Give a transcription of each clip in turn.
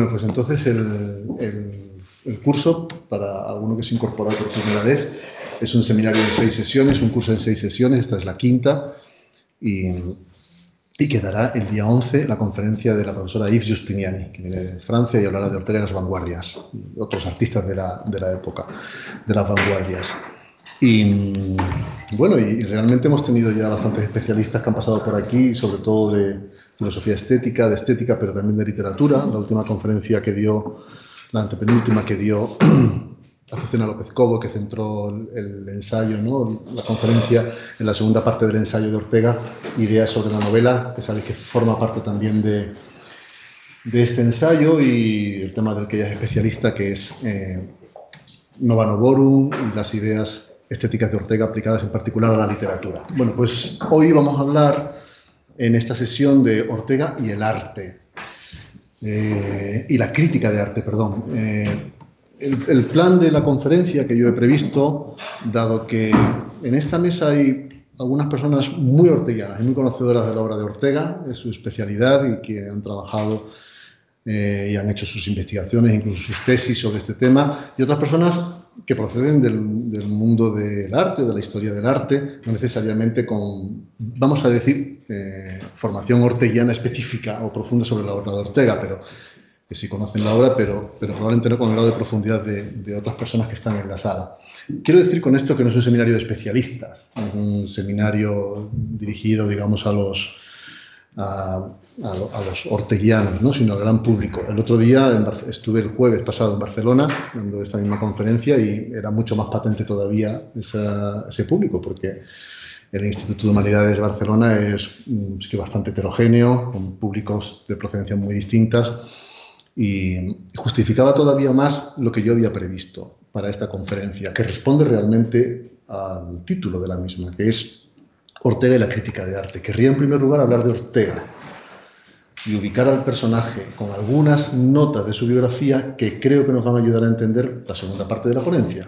Pues entonces el curso, para alguno que se incorpora por primera vez, es un seminario de 6 sesiones, un curso en 6 sesiones, esta es la quinta, y quedará el día 11 la conferencia de la profesora Yves Justiniani, que viene de Francia y hablará de Ortega y las vanguardias, otros artistas de la época, de las vanguardias. Y bueno, y realmente hemos tenido ya bastantes especialistas que han pasado por aquí, sobre todo de filosofía estética, de estética, pero también de literatura. La última conferencia que dio, la antepenúltima que dio Azucena López Cobo, que centró el ensayo, ¿no? La conferencia en la segunda parte del ensayo de Ortega, Ideas sobre la novela, que sabéis que forma parte también de este ensayo, y el tema del que ella es especialista, que es Nova Novorum y las ideas estéticas de Ortega aplicadas en particular a la literatura. Bueno, pues hoy vamos a hablar en esta sesión de Ortega y el arte, y la crítica de arte, perdón. El plan de la conferencia que yo he previsto, dado que en esta mesa hay algunas personas muy orteguianas y muy conocedoras de la obra de Ortega, es su especialidad, y que han trabajado y han hecho sus investigaciones, incluso sus tesis sobre este tema, y otras personas que proceden del mundo del arte o de la historia del arte, no necesariamente con, vamos a decir, formación orteguiana específica o profunda sobre la obra de Ortega, pero que sí conocen la obra, pero probablemente no con el grado de profundidad de otras personas que están en la sala. Quiero decir con esto que no es un seminario de especialistas, es un seminario dirigido, digamos, a los orteguianos, ¿no? Sino al gran público. El otro día estuve el jueves pasado en Barcelona dando esta misma conferencia, y era mucho más patente todavía ese público, porque el Instituto de Humanidades de Barcelona es que bastante heterogéneo, con públicos de procedencias muy distintas, y justificaba todavía más lo que yo había previsto para esta conferencia, que responde realmente al título de la misma, que es Ortega y la crítica de arte. Querría en primer lugar hablar de Ortega y ubicar al personaje con algunas notas de su biografía que creo que nos van a ayudar a entender la segunda parte de la ponencia,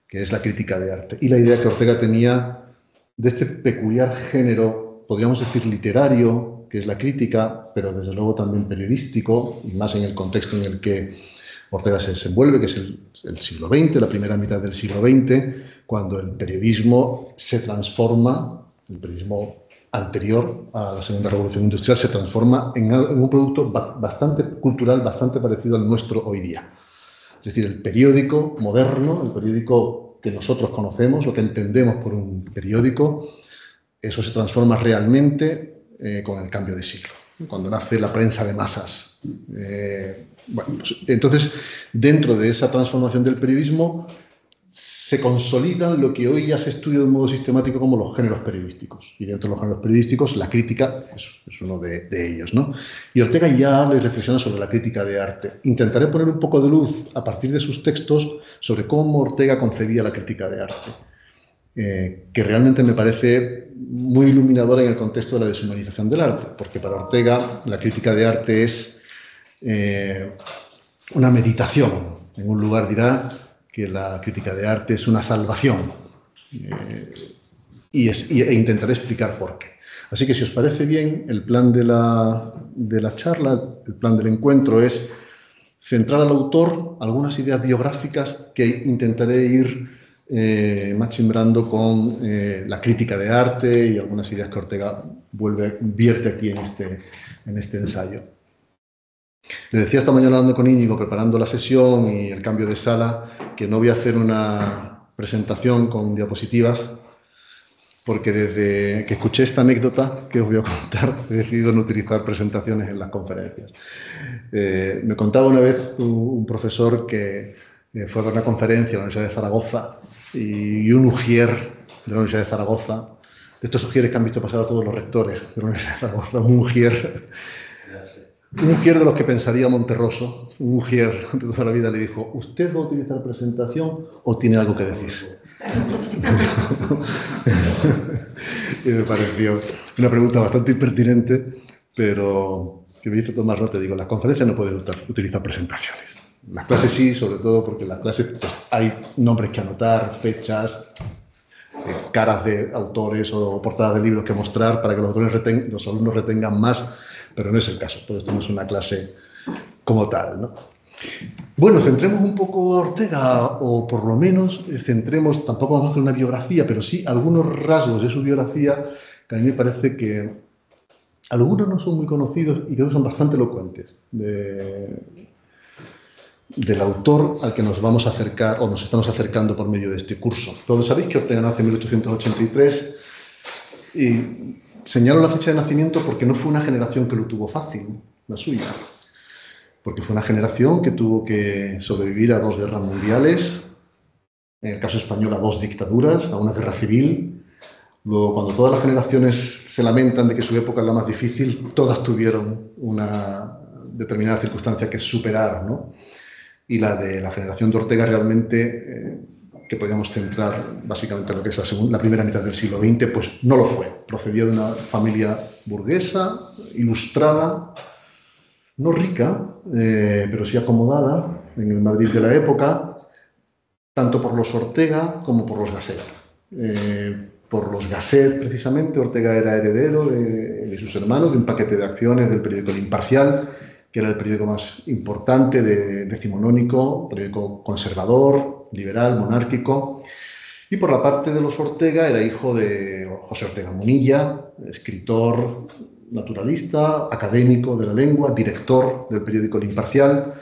que es la crítica de arte, y la idea que Ortega tenía de este peculiar género, podríamos decir literario, que es la crítica, pero desde luego también periodístico, y más en el contexto en el que Ortega se desenvuelve, que es el siglo XX, la primera mitad del siglo XX, cuando el periodismo se transforma, el periodismo anterior a la Segunda Revolución Industrial se transforma en un producto bastante cultural, bastante parecido al nuestro hoy día. Es decir, el periódico moderno, el periódico que nosotros conocemos o que entendemos por un periódico, eso se transforma realmente con el cambio de siglo, cuando nace la prensa de masas. Bueno, pues, entonces, dentro de esa transformación del periodismo, se consolidan lo que hoy ya se estudia de un modo sistemático como los géneros periodísticos. Y dentro de los géneros periodísticos, la crítica es uno de ellos, ¿no? Y Ortega ya habla y reflexiona sobre la crítica de arte. Intentaré poner un poco de luz a partir de sus textos sobre cómo Ortega concebía la crítica de arte, que realmente me parece muy iluminadora en el contexto de la deshumanización del arte, porque para Ortega la crítica de arte es una meditación. En un lugar dirá que la crítica de arte es una salvación, e intentaré explicar por qué. Así que, si os parece bien, el plan de la charla, el plan del encuentro, es centrar al autor algunas ideas biográficas que intentaré ir machimbrando con la crítica de arte y algunas ideas que Ortega vierte aquí en este ensayo. Le decía esta mañana hablando con Íñigo, preparando la sesión y el cambio de sala, que no voy a hacer una presentación con diapositivas, porque desde que escuché esta anécdota que os voy a contar, he decidido no utilizar presentaciones en las conferencias. Me contaba una vez un profesor que fue a dar una conferencia a la Universidad de Zaragoza, y un ujier de la Universidad de Zaragoza, de estos ujieres que han visto pasar a todos los rectores de la Universidad de Zaragoza, un ujier de los que pensaría Monterroso, un ujier de toda la vida, le dijo: ¿usted va a utilizar presentación o tiene algo que decir? Y me pareció una pregunta bastante impertinente, pero que me hizo tomar nota. Digo, en las conferencias no pueden utilizar presentaciones. En las clases sí, sobre todo porque en las clases pues, hay nombres que anotar, fechas, caras de autores o portadas de libros que mostrar para que los alumnos retengan más, pero no es el caso. Todo esto no es una clase como tal, ¿no? Bueno, centremos un poco a Ortega, o por lo menos centremos, tampoco vamos a hacer una biografía, pero sí algunos rasgos de su biografía que a mí me parece que algunos no son muy conocidos y creo que son bastante elocuentes del autor al que nos vamos a acercar o nos estamos acercando por medio de este curso. Todos sabéis que Ortega nace en 1883 y señalo la fecha de nacimiento porque no fue una generación que lo tuvo fácil, la suya, porque fue una generación que tuvo que sobrevivir a 2 guerras mundiales, en el caso español a 2 dictaduras, a una guerra civil. Luego, cuando todas las generaciones se lamentan de que su época es la más difícil, todas tuvieron una determinada circunstancia que superar, ¿no? Y la de la generación de Ortega realmente, que podríamos centrar básicamente en lo que es la primera mitad del siglo XX, pues no lo fue. Procedía de una familia burguesa, ilustrada, no rica, pero sí acomodada en el Madrid de la época, tanto por los Ortega como por los Gasset. Por los Gasset, precisamente, Ortega era heredero de sus hermanos, de un paquete de acciones del periódico El Imparcial, que era el periódico más importante decimonónico, periódico conservador, liberal, monárquico. Y por la parte de los Ortega era hijo de José Ortega Munilla, escritor, naturalista, académico de la lengua, director del periódico El Imparcial.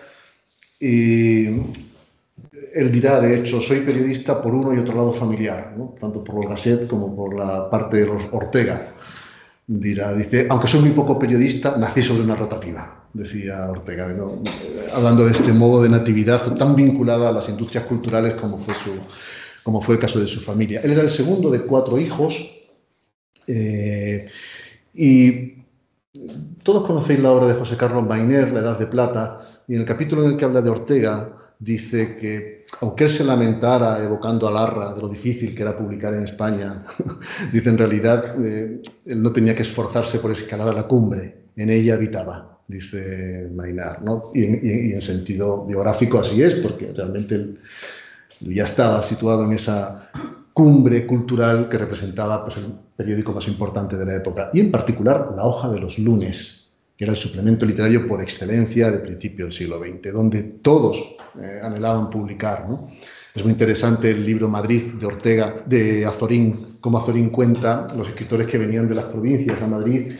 Y él dirá, de hecho, soy periodista por uno y otro lado familiar, ¿no? Tanto por los Gasset como por la parte de los Ortega. Dice, aunque soy muy poco periodista, nací sobre una rotativa, decía Ortega, ¿no? Hablando de este modo de natividad tan vinculada a las industrias culturales como fue el caso de su familia. Él era el segundo de 4 hijos y todos conocéis la obra de José Carlos Mayner, La Edad de Plata, y en el capítulo en el que habla de Ortega dice que, aunque él se lamentara evocando a Larra de lo difícil que era publicar en España, dice en realidad él no tenía que esforzarse por escalar a la cumbre, en ella habitaba, dice Maynard, ¿no? Y en sentido biográfico así es, porque realmente él ya estaba situado en esa cumbre cultural que representaba, pues, el periódico más importante de la época, y en particular La Hoja de los Lunes, que era el suplemento literario por excelencia de principio del siglo XX, donde todos anhelaban publicar, ¿no? Es muy interesante el libro Madrid de Ortega, de Azorín, cómo Azorín cuenta los escritores que venían de las provincias a Madrid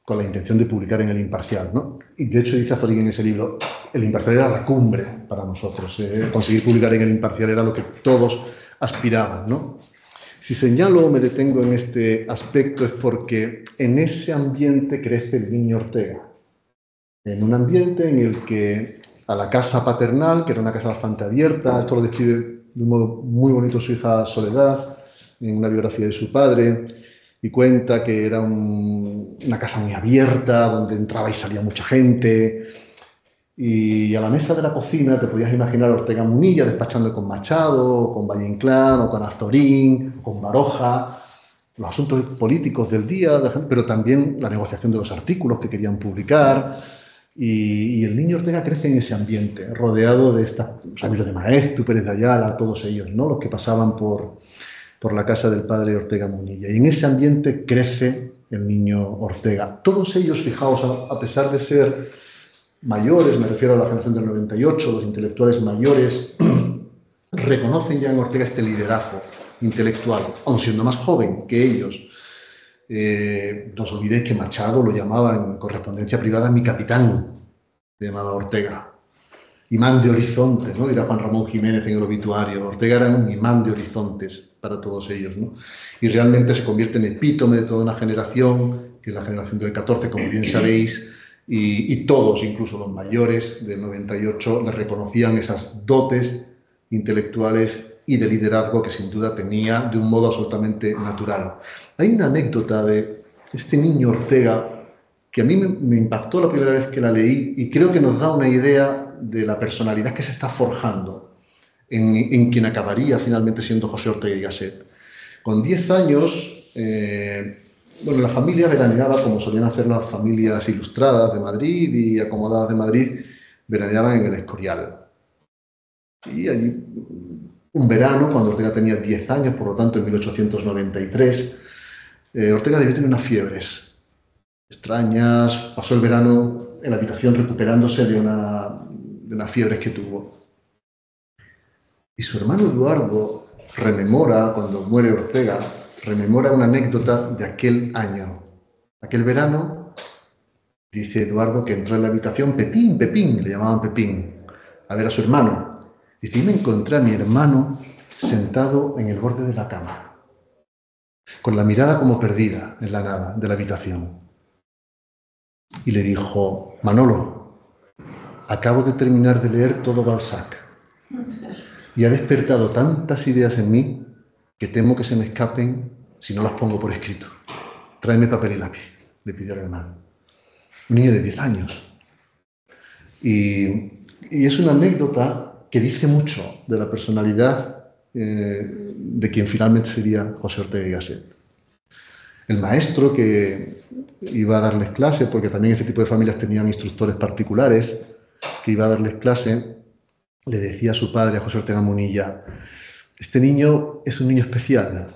con la intención de publicar en El Imparcial, ¿no? Y de hecho dice Azorín en ese libro, El Imparcial era la cumbre para nosotros, conseguir publicar en El Imparcial era lo que todos aspiraban, ¿no? Si señalo o me detengo en este aspecto es porque en ese ambiente crece el niño Ortega, en un ambiente en el que a la casa paternal, que era una casa bastante abierta, esto lo describe de un modo muy bonito su hija Soledad, en una biografía de su padre, y cuenta que era una casa muy abierta, donde entraba y salía mucha gente, y a la mesa de la cocina te podías imaginar a Ortega Munilla despachando con Machado, o con Valle Inclán, o con Azorín, o con Baroja, los asuntos políticos del día, pero también la negociación de los artículos que querían publicar. Y el niño Ortega crece en ese ambiente, rodeado de Ramiro de Maeztu, Pérez de Ayala, todos ellos, ¿no? Los que pasaban por la casa del padre Ortega Munilla. Y en ese ambiente crece el niño Ortega. Todos ellos, fijaos, a pesar de ser mayores, me refiero a la generación del 98, los intelectuales mayores, reconocen ya en Ortega este liderazgo intelectual, aun siendo más joven que ellos. No os olvidéis que Machado lo llamaba en correspondencia privada mi capitán, se llamaba Ortega. Imán de horizontes, ¿no? Dirá Juan Ramón Jiménez en el obituario. Ortega era un imán de horizontes para todos ellos, ¿no? Y realmente se convierte en epítome de toda una generación, que es la generación del 14, como bien sabéis, y todos, incluso los mayores del 98, le reconocían esas dotes intelectuales y de liderazgo que sin duda tenía de un modo absolutamente natural. Hay una anécdota de este niño Ortega que a mí me impactó la primera vez que la leí y creo que nos da una idea de la personalidad que se está forjando en quien acabaría finalmente siendo José Ortega y Gasset. Con 10 años, la familia veraneaba como solían hacer las familias ilustradas de Madrid y acomodadas de Madrid, veraneaban en el Escorial. Y allí, un verano, cuando Ortega tenía 10 años, por lo tanto en 1893, Ortega debió tener unas fiebres extrañas, pasó el verano en la habitación recuperándose de unas fiebres que tuvo. Y su hermano Eduardo rememora, cuando muere Ortega, rememora una anécdota de aquel año. Aquel verano, dice Eduardo que entró en la habitación, Pepín, le llamaban Pepín, a ver a su hermano. Dice, y me encontré a mi hermano sentado en el borde de la cama, con la mirada como perdida en la nada de la habitación. Y le dijo, Manolo, acabo de terminar de leer todo Balzac y ha despertado tantas ideas en mí que temo que se me escapen si no las pongo por escrito. Tráeme papel y lápiz, le pidió al hermano. Un niño de 10 años. Y es una anécdota que dice mucho de la personalidad de quien finalmente sería José Ortega y Gasset. El maestro que iba a darles clase, porque también este tipo de familias tenían instructores particulares, que iba a darles clase, le decía a su padre, a José Ortega Munilla, este niño es un niño especial.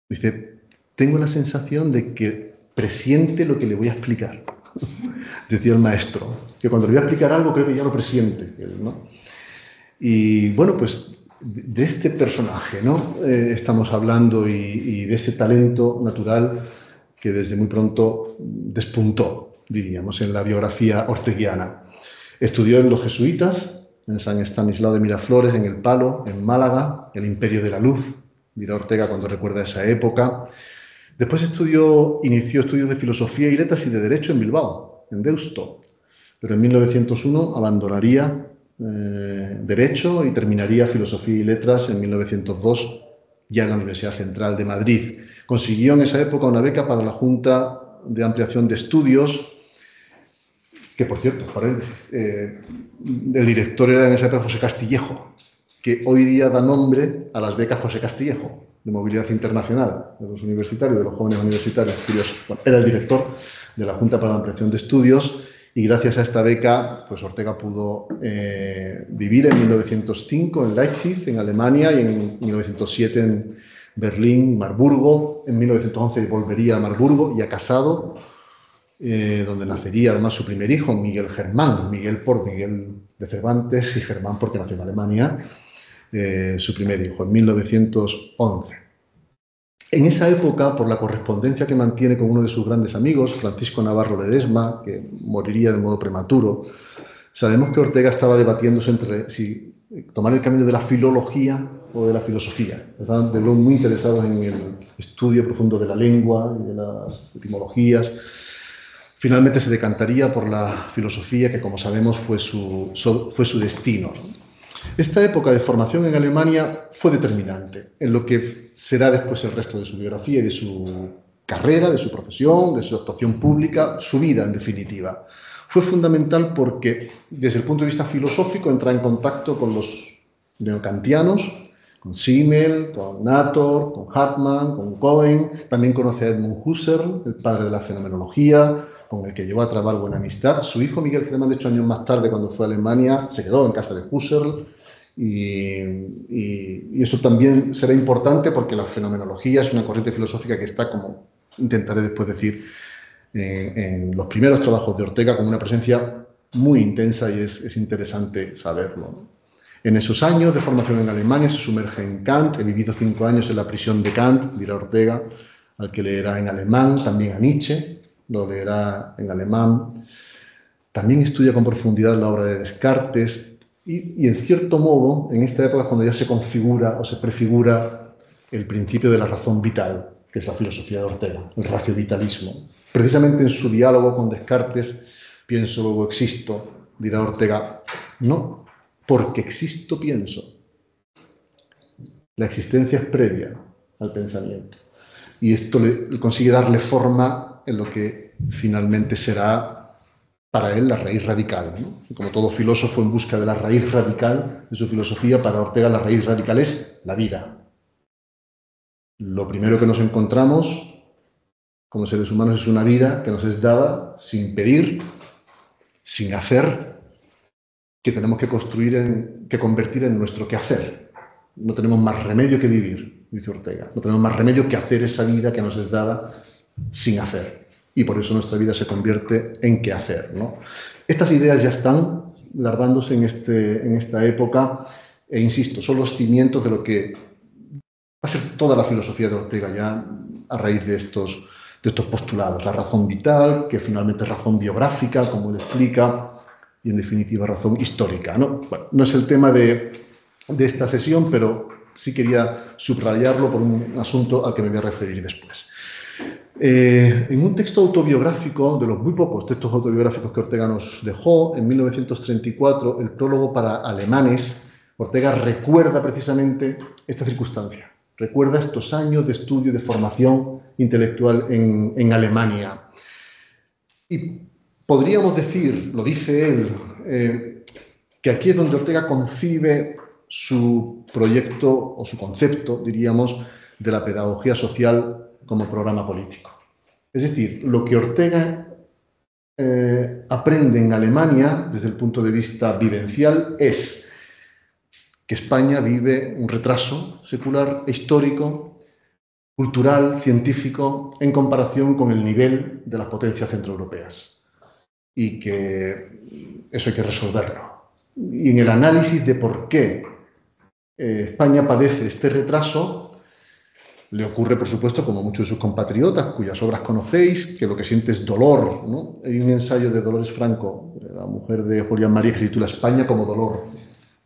Dice, tengo la sensación de que presiente lo que le voy a explicar. Decía el maestro, que cuando le voy a explicar algo creo que ya lo presiente, ¿no? Y bueno, pues de este personaje, ¿no? Estamos hablando y de ese talento natural que desde muy pronto despuntó, diríamos, en la biografía orteguiana. Estudió en los jesuitas, en San Estanislao de Miraflores, en El Palo, en Málaga, el Imperio de la Luz, dirá Ortega cuando recuerda esa época. Después inició estudios de filosofía y letras y de derecho en Bilbao, en Deusto, pero en 1901 abandonaría Derecho y terminaría Filosofía y Letras en 1902, ya en la Universidad Central de Madrid. Consiguió en esa época una beca para la Junta de Ampliación de Estudios, que por cierto, paréntesis, el director era en esa época José Castillejo, que hoy día da nombre a las becas José Castillejo, de movilidad internacional, de los universitarios, de los jóvenes universitarios. Bueno, era el director de la Junta para la Ampliación de Estudios. Y gracias a esta beca, pues Ortega pudo vivir en 1905 en Leipzig, en Alemania, y en 1907 en Berlín, Marburgo. En 1911 volvería a Marburgo, ya casado, donde nacería además su primer hijo, Miguel Germán. Miguel por Miguel de Cervantes y Germán porque nació en Alemania, su primer hijo, en 1911. En esa época, por la correspondencia que mantiene con uno de sus grandes amigos, Francisco Navarro Ledesma, que moriría de modo prematuro, sabemos que Ortega estaba debatiéndose entre si tomar el camino de la filología o de la filosofía. Estaban de muy interesados en el estudio profundo de la lengua y de las etimologías. Finalmente se decantaría por la filosofía, que como sabemos fue su destino. Esta época de formación en Alemania fue determinante en lo que será después el resto de su biografía y de su carrera, de su profesión, de su actuación pública, su vida en definitiva. Fue fundamental porque desde el punto de vista filosófico entra en contacto con los neokantianos, con Simmel, con Nator, con Hartmann, con Cohen. También conoce a Edmund Husserl, el padre de la fenomenología, con el que llegó a trabar buena amistad. Su hijo Miguel Germán, de hecho, años más tarde, cuando fue a Alemania, se quedó en casa de Husserl. Y eso también será importante porque la fenomenología es una corriente filosófica que está, como intentaré después decir, en los primeros trabajos de Ortega, con una presencia muy intensa, y es interesante saberlo, ¿no? En esos años de formación en Alemania se sumerge en Kant. He vivido 5 años en la prisión de Kant, dirá Ortega, al que leerá en alemán, también a Nietzsche, lo leerá en alemán. También estudia con profundidad la obra de Descartes y en cierto modo, en esta época es cuando ya se configura o se prefigura el principio de la razón vital, que es la filosofía de Ortega, el raciovitalismo. Precisamente en su diálogo con Descartes, pienso, luego existo, dirá Ortega, no, porque existo, pienso. La existencia es previa al pensamiento. Y esto le consigue darle forma en lo que finalmente será para él la raíz radical, ¿no? Y como todo filósofo en busca de la raíz radical de su filosofía, para Ortega la raíz radical es la vida. Lo primero que nos encontramos como seres humanos es una vida que nos es dada sin pedir, sin hacer, que tenemos que construir, que convertir en nuestro quehacer. No tenemos más remedio que vivir, dice Ortega. No tenemos más remedio que hacer esa vida que nos es dada sin hacer. y por eso nuestra vida se convierte en qué hacer, ¿no? Estas ideas ya están larvándose en esta época e, insisto, son los cimientos de lo que va a ser toda la filosofía de Ortega ya a raíz de estos postulados. La razón vital, que finalmente es razón biográfica, como él explica, y en definitiva razón histórica, ¿no? Bueno, no es el tema de esta sesión, pero sí quería subrayarlo por un asunto al que me voy a referir después. En un texto autobiográfico, de los muy pocos textos autobiográficos que Ortega nos dejó, en 1934, el prólogo para alemanes, Ortega recuerda precisamente esta circunstancia, recuerda estos años de estudio y de formación intelectual en Alemania. Y podríamos decir, lo dice él, que aquí es donde Ortega concibe su proyecto o su concepto, diríamos, de la pedagogía social como programa político. Es decir, lo que Ortega aprende en Alemania, desde el punto de vista vivencial, es que España vive un retraso secular e histórico, cultural, científico, en comparación con el nivel de las potencias centroeuropeas. Y que eso hay que resolverlo. Y en el análisis de por qué España padece este retraso, le ocurre, por supuesto, como a muchos de sus compatriotas, cuyas obras conocéis, que lo que siente es dolor, ¿no? Hay un ensayo de Dolores Franco, la mujer de Julián María, que se titula España como dolor.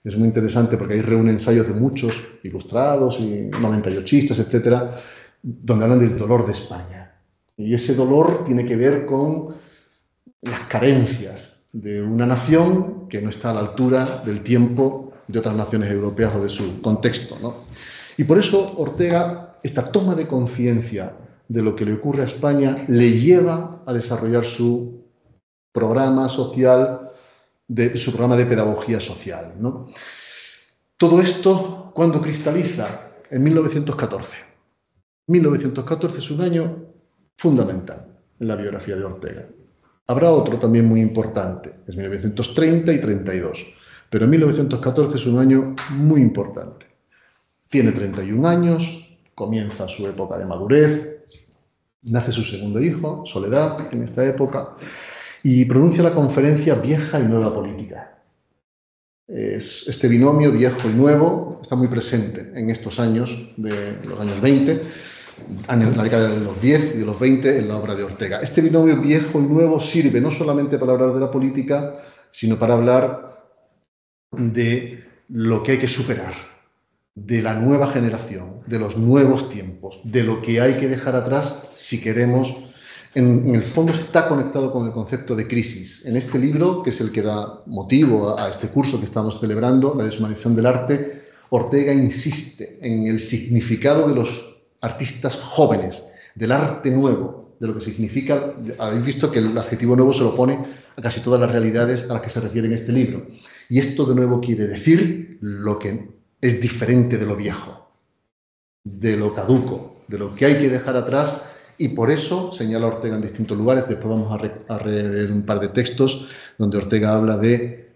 Es muy interesante porque ahí reúne ensayos de muchos ilustrados y 98istas, etcétera, donde hablan del dolor de España. Y ese dolor tiene que ver con las carencias de una nación que no está a la altura del tiempo de otras naciones europeas o de su contexto, ¿no? Y por eso Ortega, esta toma de conciencia de lo que le ocurre a España, le lleva a desarrollar su programa social, su programa de pedagogía social, ¿no? Todo esto, ¿cuándo cristaliza? En 1914. 1914 es un año fundamental en la biografía de Ortega. Habrá otro también muy importante, es 1930 y 32, pero 1914 es un año muy importante. Tiene 31 años, comienza su época de madurez, nace su segundo hijo, Soledad, en esta época, y pronuncia la conferencia Vieja y Nueva Política. Este binomio viejo y nuevo está muy presente en estos años, de los años 20, la década de los 10 y de los 20 en la obra de Ortega. Este binomio viejo y nuevo sirve no solamente para hablar de la política, sino para hablar de lo que hay que superar, de la nueva generación, de los nuevos tiempos, de lo que hay que dejar atrás si queremos. En el fondo está conectado con el concepto de crisis. En este libro, que es el que da motivo a este curso que estamos celebrando, La deshumanización del arte, Ortega insiste en el significado de los artistas jóvenes, del arte nuevo, de lo que significa. Habéis visto que el adjetivo nuevo se lo pone a casi todas las realidades a las que se refiere en este libro. Y esto de nuevo quiere decir lo que es diferente de lo viejo, de lo caduco, de lo que hay que dejar atrás, y por eso señala Ortega en distintos lugares. Después vamos a leer un par de textos donde Ortega habla de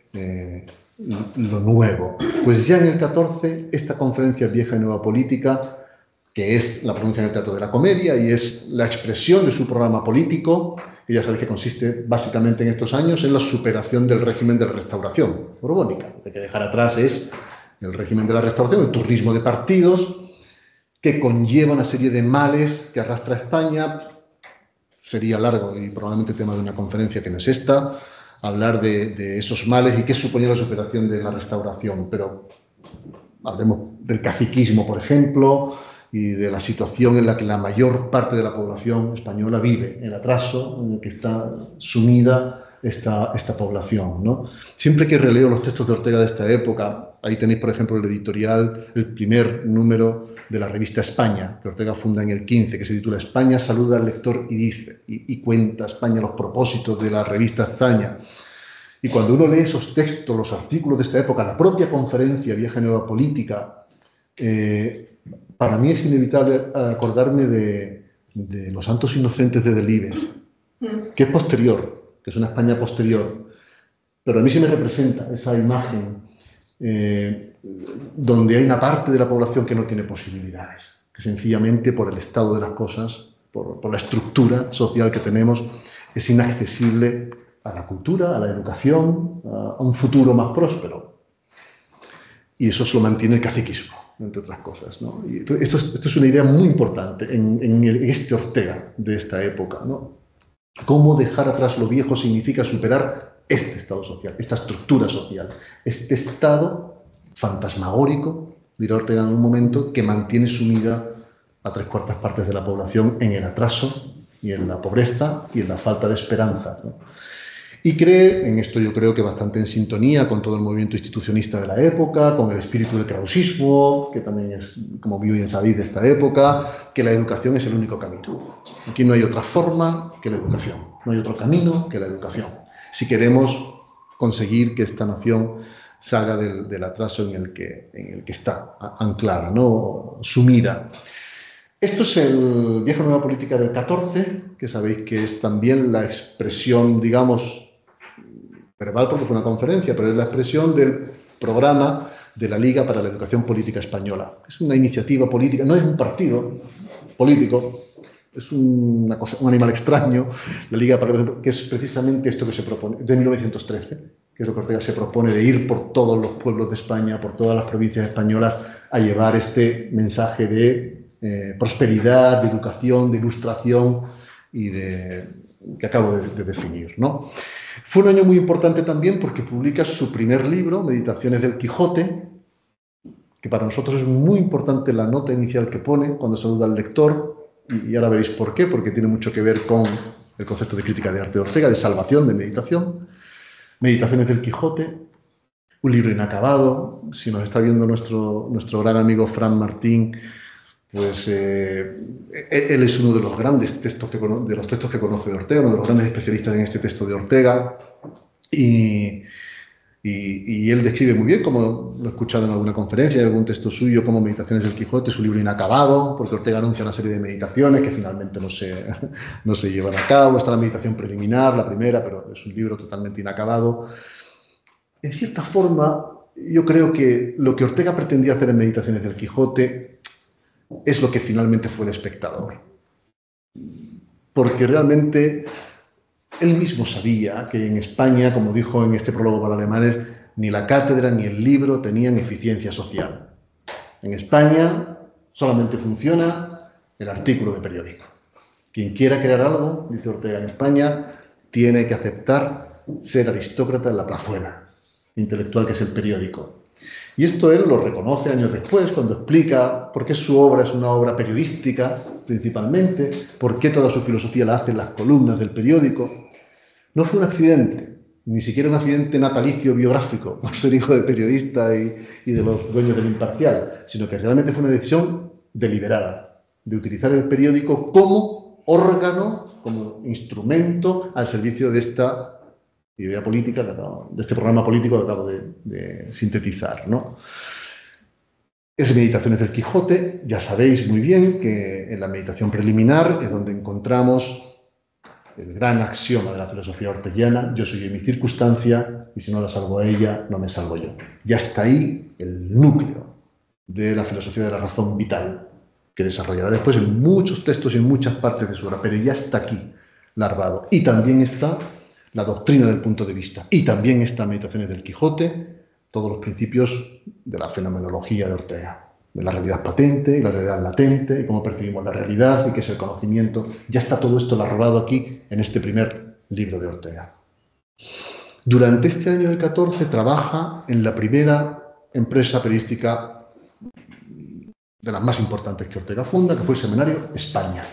lo nuevo. Pues ya en el 14, esta conferencia Vieja y Nueva Política, que es la pronuncia en el Teatro de la Comedia y es la expresión de su programa político, y ya sabéis que consiste básicamente en estos años en la superación del régimen de la Restauración borbónica. Lo que hay que dejar atrás es el régimen de la Restauración, el turismo de partidos, que conlleva una serie de males que arrastra España. Sería largo y probablemente tema de una conferencia que no es esta, hablar de esos males y qué suponía la superación de la Restauración, pero hablemos del caciquismo, por ejemplo, y de la situación en la que la mayor parte de la población española vive, el atraso en el que está sumida esta población, ¿no? Siempre que releo los textos de Ortega de esta época, ahí tenéis, por ejemplo, el editorial, el primer número de la revista España, que Ortega funda en el 15, que se titula España saluda al lector y dice, y cuenta España los propósitos de la revista España. Y cuando uno lee esos textos, los artículos de esta época, la propia conferencia Vieja y Nueva Política, para mí es inevitable acordarme de Los Santos Inocentes de Delibes, que es posterior, que es una España posterior, pero a mí sí me representa esa imagen donde hay una parte de la población que no tiene posibilidades, que sencillamente por el estado de las cosas por la estructura social que tenemos, es inaccesible a la cultura, a la educación, a un futuro más próspero. Y eso se lo mantiene el caciquismo, entre otras cosas, ¿no? Y esto es una idea muy importante en este Ortega de esta época, ¿no? Cómo dejar atrás lo viejo significa superar este estado social, esta estructura social, este estado fantasmagórico, dirá Ortega en un momento, que mantiene sumida a 3/4 partes de la población en el atraso y en la pobreza y en la falta de esperanza, ¿no? Y cree, en esto yo creo que bastante en sintonía con todo el movimiento institucionista de la época, con el espíritu del krausismo, que también es, como bien sabéis, de esta época, que la educación es el único camino. Aquí no hay otra forma que la educación, no hay otro camino que la educación. Si queremos conseguir que esta nación salga del atraso en el que está anclada, ¿no? Sumida. Esto es el Vieja Nueva Política del 14, que sabéis que es también la expresión, digamos, verbal porque fue una conferencia, pero es la expresión del programa de la Liga para la Educación Política Española. Es una iniciativa política, no es un partido político, es una cosa, un animal extraño, la Liga para la Educación, que es precisamente esto que se propone, de 1913, que es lo que Ortega se propone de ir por todos los pueblos de España, por todas las provincias españolas, a llevar este mensaje de prosperidad, de educación, de ilustración y que acabo de definir, ¿no? Fue un año muy importante también porque publica su primer libro, Meditaciones del Quijote, que para nosotros es muy importante la nota inicial que pone cuando saluda al lector, y ahora veréis por qué, porque tiene mucho que ver con el concepto de crítica de arte de Ortega, de salvación, de meditación. Meditaciones del Quijote, un libro inacabado. Si nos está viendo nuestro gran amigo Fran Martín, pues él es uno de los grandes textos que conoce de Ortega, uno de los grandes especialistas en este texto de Ortega, y él describe muy bien, como lo he escuchado en alguna conferencia, en algún texto suyo, como Meditaciones del Quijote, su libro inacabado, porque Ortega anuncia una serie de meditaciones que finalmente no se llevan a cabo. Está la meditación preliminar, la primera, pero es un libro totalmente inacabado. En cierta forma, yo creo que lo que Ortega pretendía hacer en Meditaciones del Quijote es lo que finalmente fue El Espectador. Porque realmente él mismo sabía que en España, como dijo en este prólogo para alemanes, ni la cátedra ni el libro tenían eficiencia social. En España solamente funciona el artículo de periódico. Quien quiera crear algo, dice Ortega, en España, tiene que aceptar ser aristócrata en la plazuela intelectual que es el periódico. Y esto él lo reconoce años después, cuando explica por qué su obra es una obra periodística, principalmente, por qué toda su filosofía la hace en las columnas del periódico. No fue un accidente, ni siquiera un accidente natalicio biográfico, por ser hijo de periodista y de los dueños del Imparcial, sino que realmente fue una decisión deliberada, de utilizar el periódico como órgano, como instrumento al servicio de esta idea política, de este programa político que acabo de sintetizar, ¿no? Es Meditaciones del Quijote. Ya sabéis muy bien que en la meditación preliminar es donde encontramos el gran axioma de la filosofía orteguiana: yo soy en mi circunstancia y si no la salvo a ella, no me salvo yo. Ya está ahí el núcleo de la filosofía de la razón vital, que desarrollará después en muchos textos y en muchas partes de su obra, pero ya está aquí larvado. Y también está la doctrina del punto de vista, y también está Meditaciones del Quijote, todos los principios de la fenomenología de Ortega, de la realidad patente y la realidad latente, y cómo percibimos la realidad y qué es el conocimiento. Ya está todo esto larvado aquí en este primer libro de Ortega. Durante este año del 14 trabaja en la primera empresa periodística de las más importantes que Ortega funda, que fue el Semanario España.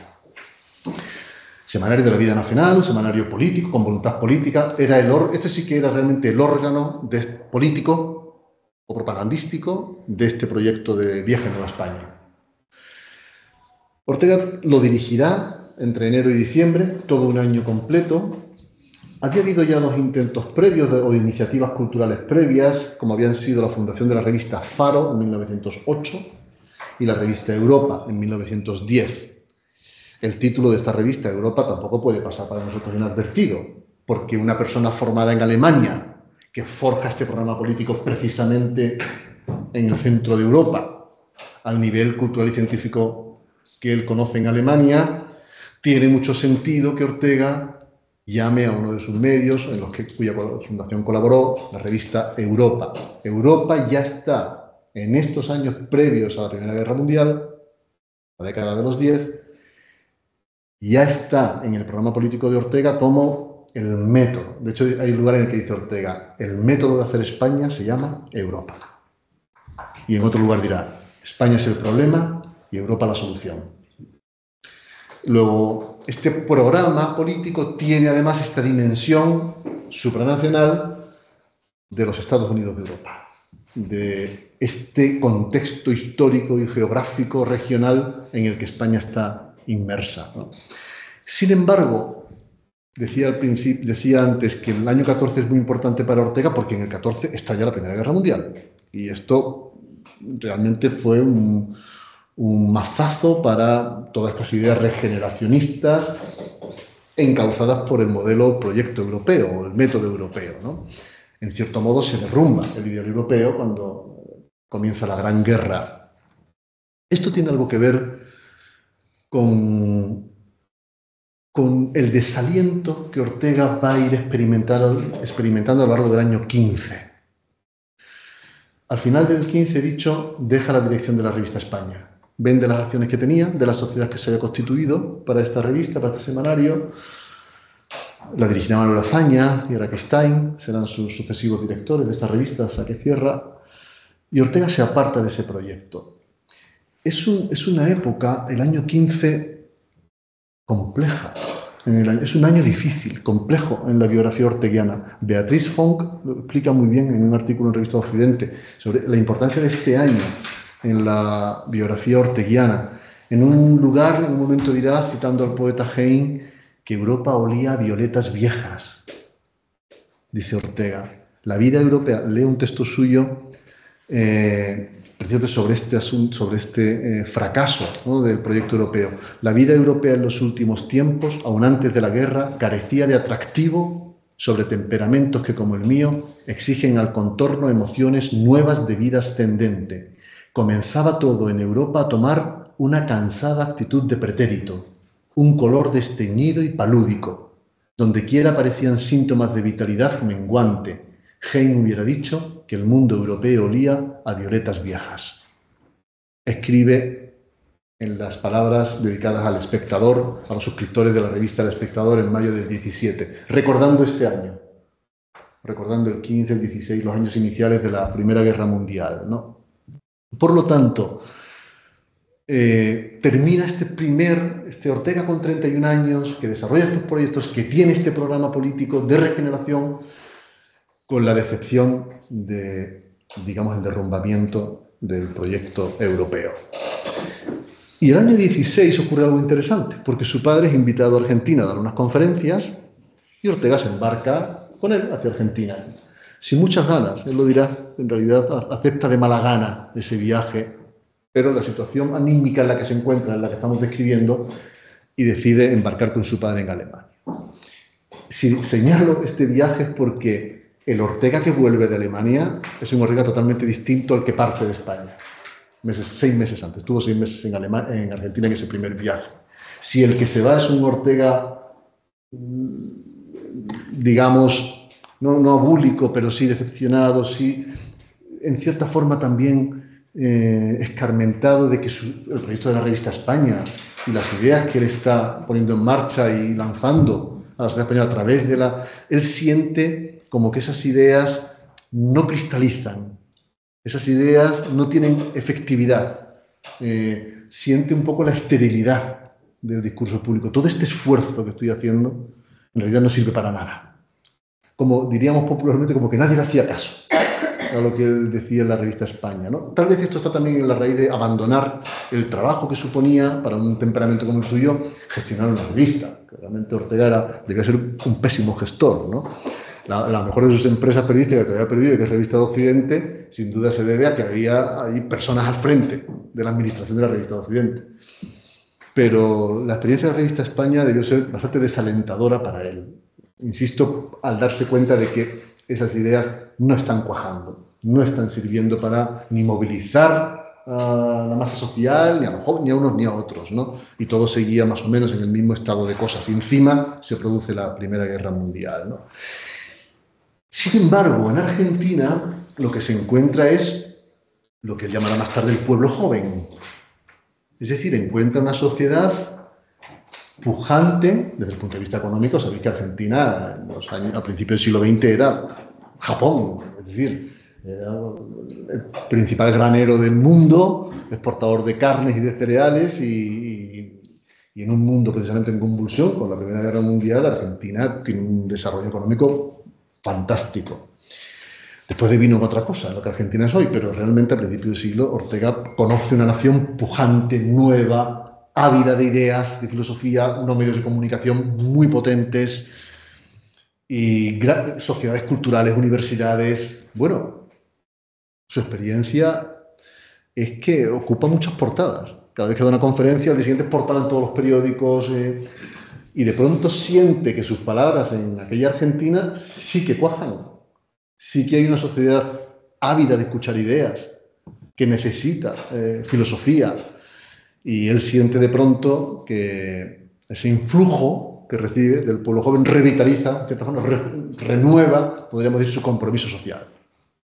Semanario de la vida nacional, un semanario político, con voluntad política. Este sí que era realmente el órgano político o propagandístico de este proyecto de Viaje a Nueva España. Ortega lo dirigirá entre enero y diciembre, todo un año completo. Había habido ya 2 intentos previos o iniciativas culturales previas, como habían sido la fundación de la revista Faro en 1908 y la revista Europa en 1910. El título de esta revista, Europa, tampoco puede pasar para nosotros inadvertido, porque una persona formada en Alemania, que forja este programa político precisamente en el centro de Europa, al nivel cultural y científico que él conoce en Alemania, tiene mucho sentido que Ortega llame a uno de sus medios, cuya fundación colaboró, la revista Europa. Europa ya está, en estos años previos a la Primera Guerra Mundial, la década de los 10, ya está en el programa político de Ortega como el método. De hecho, hay un lugar en el que dice Ortega, el método de hacer España se llama Europa. Y en otro lugar dirá, España es el problema y Europa la solución. Luego, este programa político tiene además esta dimensión supranacional de los Estados Unidos de Europa, de este contexto histórico y geográfico regional en el que España está inmersa, ¿no? Sin embargo, decía antes que el año 14 es muy importante para Ortega porque en el 14 estalla la Primera Guerra Mundial. Y esto realmente fue un mazazo para todas estas ideas regeneracionistas encauzadas por el modelo proyecto europeo o el método europeo, ¿no? En cierto modo se derrumba el ideal europeo cuando comienza la Gran Guerra. Esto tiene algo que ver con el desaliento que Ortega va a ir experimentando a lo largo del año 15. Al final del 15, dicho, deja la dirección de la revista España. Vende las acciones que tenía, de la sociedad que se había constituido para esta revista, para este semanario. La dirigirá Manuel Azaña y Araque Stein, serán sus sucesivos directores de esta revista hasta que cierra. Y Ortega se aparta de ese proyecto. Es una época, el año 15, compleja. Es un año difícil, complejo en la biografía orteguiana. Beatriz Funk lo explica muy bien en un artículo en Revista Occidente sobre la importancia de este año en la biografía orteguiana. En un lugar, en un momento dirá, citando al poeta Heine, que Europa olía a violetas viejas. Dice Ortega. La vida europea, lee un texto suyo precisamente sobre este asunto, sobre este fracaso, ¿no?, del proyecto europeo. La vida europea en los últimos tiempos, aun antes de la guerra, carecía de atractivo sobre temperamentos que, como el mío, exigen al contorno emociones nuevas de vida ascendente. Comenzaba todo en Europa a tomar una cansada actitud de pretérito, un color desteñido y palúdico. Donde quiera aparecían síntomas de vitalidad menguante. Heine hubiera dicho que el mundo europeo olía a violetas viejas. Escribe en las palabras dedicadas al Espectador, a los suscriptores de la revista El Espectador en mayo del 17, recordando este año, recordando el 15, el 16, los años iniciales de la Primera Guerra Mundial, ¿no? Por lo tanto, termina este Ortega con 31 años, que desarrolla estos proyectos, que tiene este programa político de regeneración, con la decepción de, digamos, el derrumbamiento del proyecto europeo. Y el año 16 ocurre algo interesante, porque su padre es invitado a Argentina a dar unas conferencias y Ortega se embarca con él hacia Argentina. Sin muchas ganas, él lo dirá, en realidad acepta de mala gana ese viaje, pero la situación anímica en la que se encuentra, en la que estamos describiendo, y decide embarcar con su padre en Alemania. Si señalo este viaje es porque el Ortega que vuelve de Alemania es un Ortega totalmente distinto al que parte de España. 6 meses antes, estuvo 6 meses en Argentina en ese primer viaje. Si el que se va es un Ortega, digamos, no abúlico, pero sí decepcionado, sí, en cierta forma también escarmentado de que el proyecto de la revista España y las ideas que él está poniendo en marcha y lanzando a la sociedad española a través de él siente como que esas ideas no cristalizan, esas ideas no tienen efectividad, siente un poco la esterilidad del discurso público. Todo este esfuerzo que estoy haciendo en realidad no sirve para nada. Como diríamos popularmente, como que nadie le hacía caso a lo que él decía en la revista España, ¿no? Tal vez esto está también en la raíz de abandonar el trabajo que suponía para un temperamento como el suyo gestionar una revista, que realmente Ortega debía ser un pésimo gestor, ¿no? La mejor de sus empresas periodísticas que había perdido, que es Revista de Occidente, sin duda se debe a que había ahí personas al frente de la administración de la Revista de Occidente. Pero la experiencia de la Revista España debió ser bastante desalentadora para él. Insisto, al darse cuenta de que esas ideas no están cuajando, no están sirviendo para ni movilizar la masa social, ni a los jóvenes, ni a unos ni a otros, ¿no? Y todo seguía más o menos en el mismo estado de cosas. Y encima se produce la Primera Guerra Mundial, ¿no? Sin embargo, en Argentina lo que se encuentra es lo que él llamará más tarde el pueblo joven. Es decir, encuentra una sociedad pujante desde el punto de vista económico. Sabéis que Argentina a principios del siglo XX era Japón, es decir, era el principal granero del mundo, exportador de carnes y de cereales, y en un mundo precisamente en convulsión, con la Primera Guerra Mundial, Argentina tiene un desarrollo económico fantástico. Después de vino otra cosa, lo que Argentina es hoy, pero realmente a principios del siglo Ortega conoce una nación pujante, nueva, ávida de ideas, de filosofía, unos medios de comunicación muy potentes y sociedades culturales, universidades. Bueno, su experiencia es que ocupa muchas portadas. Cada vez que da una conferencia, al día siguiente es portada en todos los periódicos, y de pronto siente que sus palabras en aquella Argentina sí que cuajan. Sí que hay una sociedad ávida de escuchar ideas, que necesita filosofía, y él siente de pronto que ese influjo que recibe del pueblo joven revitaliza, de cierta forma, renueva, podríamos decir, su compromiso social,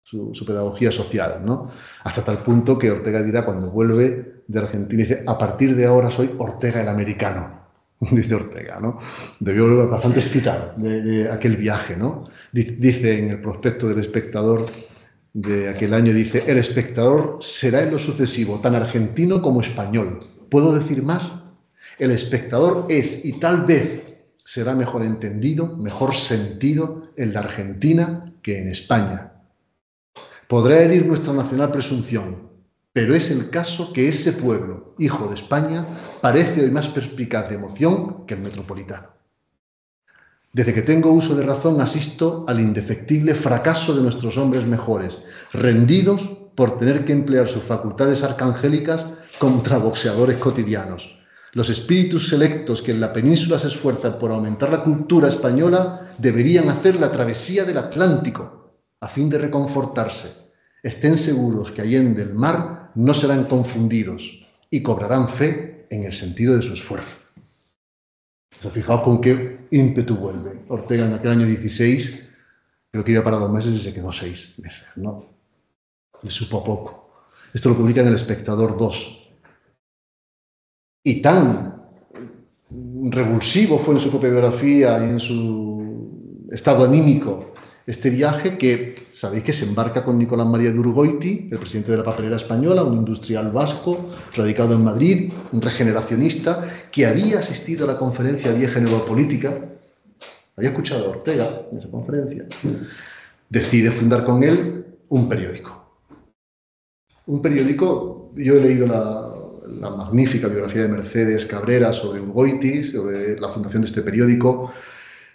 su pedagogía social, ¿no? Hasta tal punto que Ortega dirá, cuando vuelve de Argentina, dice: a partir de ahora soy Ortega el americano. Dice Ortega, ¿no? Debió volver bastante excitado de aquel viaje, ¿no? Dice en el prospecto del Espectador de aquel año, dice: el Espectador será en lo sucesivo tan argentino como español. ¿Puedo decir más? El Espectador es, y tal vez será mejor entendido, mejor sentido en la Argentina que en España. Podrá herir nuestra nacional presunción, pero es el caso que ese pueblo, hijo de España, parece hoy más perspicaz de emoción que el metropolitano. Desde que tengo uso de razón asisto al indefectible fracaso de nuestros hombres mejores, rendidos por tener que emplear sus facultades arcangélicas contra boxeadores cotidianos. Los espíritus selectos que en la península se esfuerzan por aumentar la cultura española deberían hacer la travesía del Atlántico a fin de reconfortarse. Estén seguros que allende el mar no serán confundidos y cobrarán fe en el sentido de su esfuerzo. Fijaos con qué ímpetu vuelve. Ortega en aquel año 16, creo que iba para 2 meses y se quedó 6 meses, ¿no? Le supo poco. Esto lo publica en El Espectador 2. Y tan revulsivo fue en su propia biografía y en su estado anímico este viaje, que sabéis que se embarca con Nicolás María de Urgoiti, el presidente de la papelera española, un industrial vasco, radicado en Madrid, un regeneracionista, que había asistido a la conferencia vieja en Política, había escuchado a Ortega en esa conferencia, decide fundar con él un periódico. Un periódico, yo he leído la magnífica biografía de Mercedes Cabrera sobre Urgoiti, sobre la fundación de este periódico.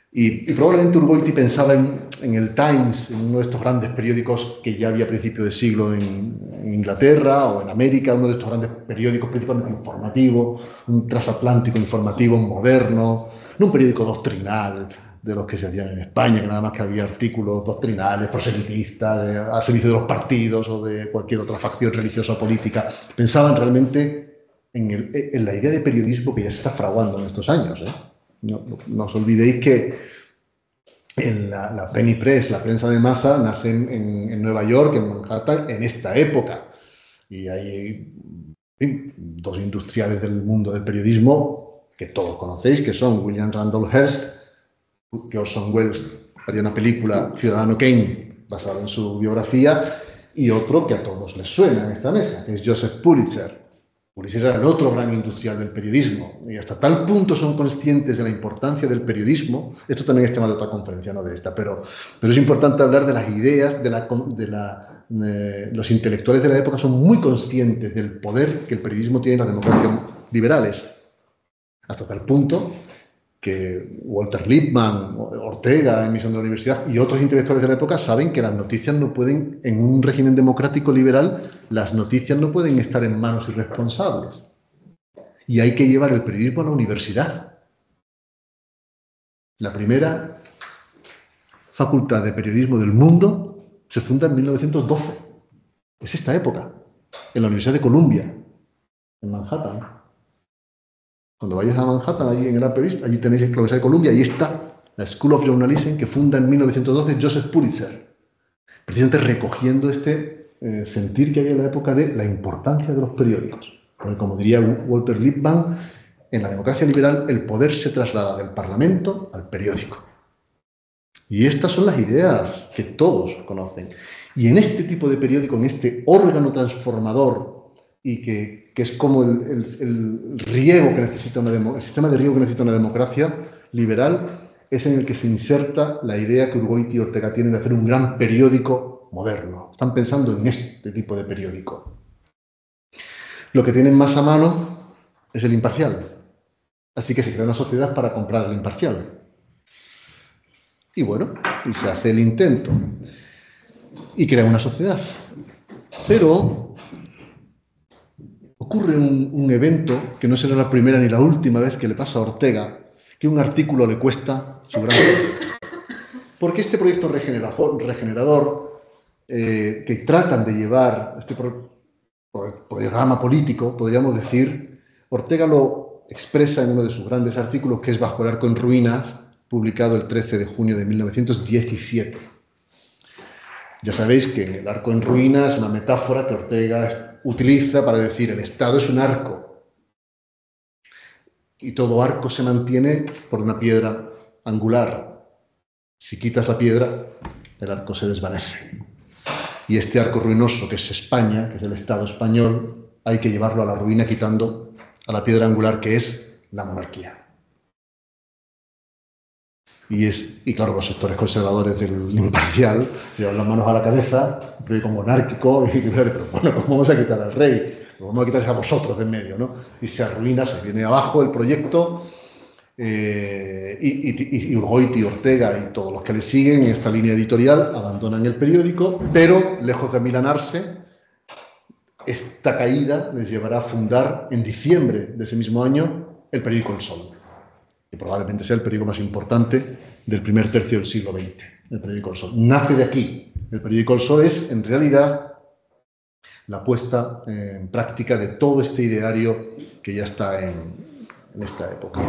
Y probablemente Urgoiti pensaba en el Times, en uno de estos grandes periódicos que ya había a principios de siglo en Inglaterra o en América, uno de estos grandes periódicos principalmente informativos, un transatlántico informativo moderno, no un periódico doctrinal de los que se hacían en España, que nada más que había artículos doctrinales, proselitistas, al servicio de los partidos o de cualquier otra facción religiosa o política. Pensaban realmente en la idea de periodismo que ya se está fraguando en estos años, ¿eh? No os olvidéis que la penny press, la prensa de masa, nace en Nueva York, en Manhattan, en esta época. Y hay dos industriales del mundo del periodismo que todos conocéis, que son William Randolph Hearst, que Orson Welles haría una película, Ciudadano Kane, basada en su biografía, y otro que a todos les suena en esta mesa, que es Joseph Pulitzer. Pulitzer era el otro gran industrial del periodismo, y hasta tal punto son conscientes de la importancia del periodismo. Esto también es tema de otra conferencia, no de esta, pero es importante hablar de las ideas, los intelectuales de la época son muy conscientes del poder que el periodismo tiene en las democracias liberales, hasta tal punto que Walter Lippmann, Ortega, en Misión de la Universidad, y otros intelectuales de la época saben que las noticias no pueden, en un régimen democrático liberal, las noticias no pueden estar en manos irresponsables. Y hay que llevar el periodismo a la universidad. La primera facultad de periodismo del mundo se funda en 1912. Es esta época. en la Universidad de Columbia, en Manhattan. Cuando vayas a Manhattan, allí en el Upper East, allí tenéis la Universidad de Columbia, ahí está la School of Journalism que funda en 1912 Joseph Pulitzer, precisamente recogiendo este sentir que había en la época de la importancia de los periódicos. Porque, como diría Walter Lippmann, en la democracia liberal el poder se traslada del Parlamento al periódico. Y estas son las ideas que todos conocen. Y en este tipo de periódico, en este órgano transformador, y que es como el riego que necesita el sistema de riego que necesita una democracia liberal, es en el que se inserta la idea que Urgoiti y Ortega tienen de hacer un gran periódico moderno. Están pensando en este tipo de periódico. Lo que tienen más a mano es el Imparcial. Así que se crea una sociedad para comprar el Imparcial. Y bueno, y se hace el intento. Y crea una sociedad. Pero ocurre un evento que no será la primera ni la última vez que le pasa a Ortega, que un artículo le cuesta su gran proyecto. Porque este proyecto regenerador que tratan de llevar, este programa político, podríamos decir, Ortega lo expresa en uno de sus grandes artículos, que es Bajo el arco en ruinas, publicado el 13 de junio de 1917. Ya sabéis que el arco en ruinas es una metáfora que Ortega utiliza para decir el Estado es un arco y todo arco se mantiene por una piedra angular. Si quitas la piedra, el arco se desvanece. Y este arco ruinoso que es España, que es el Estado español, hay que llevarlo a la ruina quitando a la piedra angular que es la monarquía. Y claro, los sectores conservadores del Imparcial se llevan las manos a la cabeza, un proyecto monárquico, pero bueno, ¿cómo vamos a quitar al rey? Lo vamos a quitar a vosotros de en medio, ¿no? Y se arruina, se viene abajo el proyecto, y Urgoiti, Ortega y todos los que le siguen en esta línea editorial abandonan el periódico, pero lejos de amilanarse, esta caída les llevará a fundar en diciembre de ese mismo año el periódico El Sol, que probablemente sea el periódico más importante del primer tercio del siglo XX, el periódico El Sol. Nace de aquí. El periódico El Sol es, en realidad, la puesta en práctica de todo este ideario que ya está en esta época.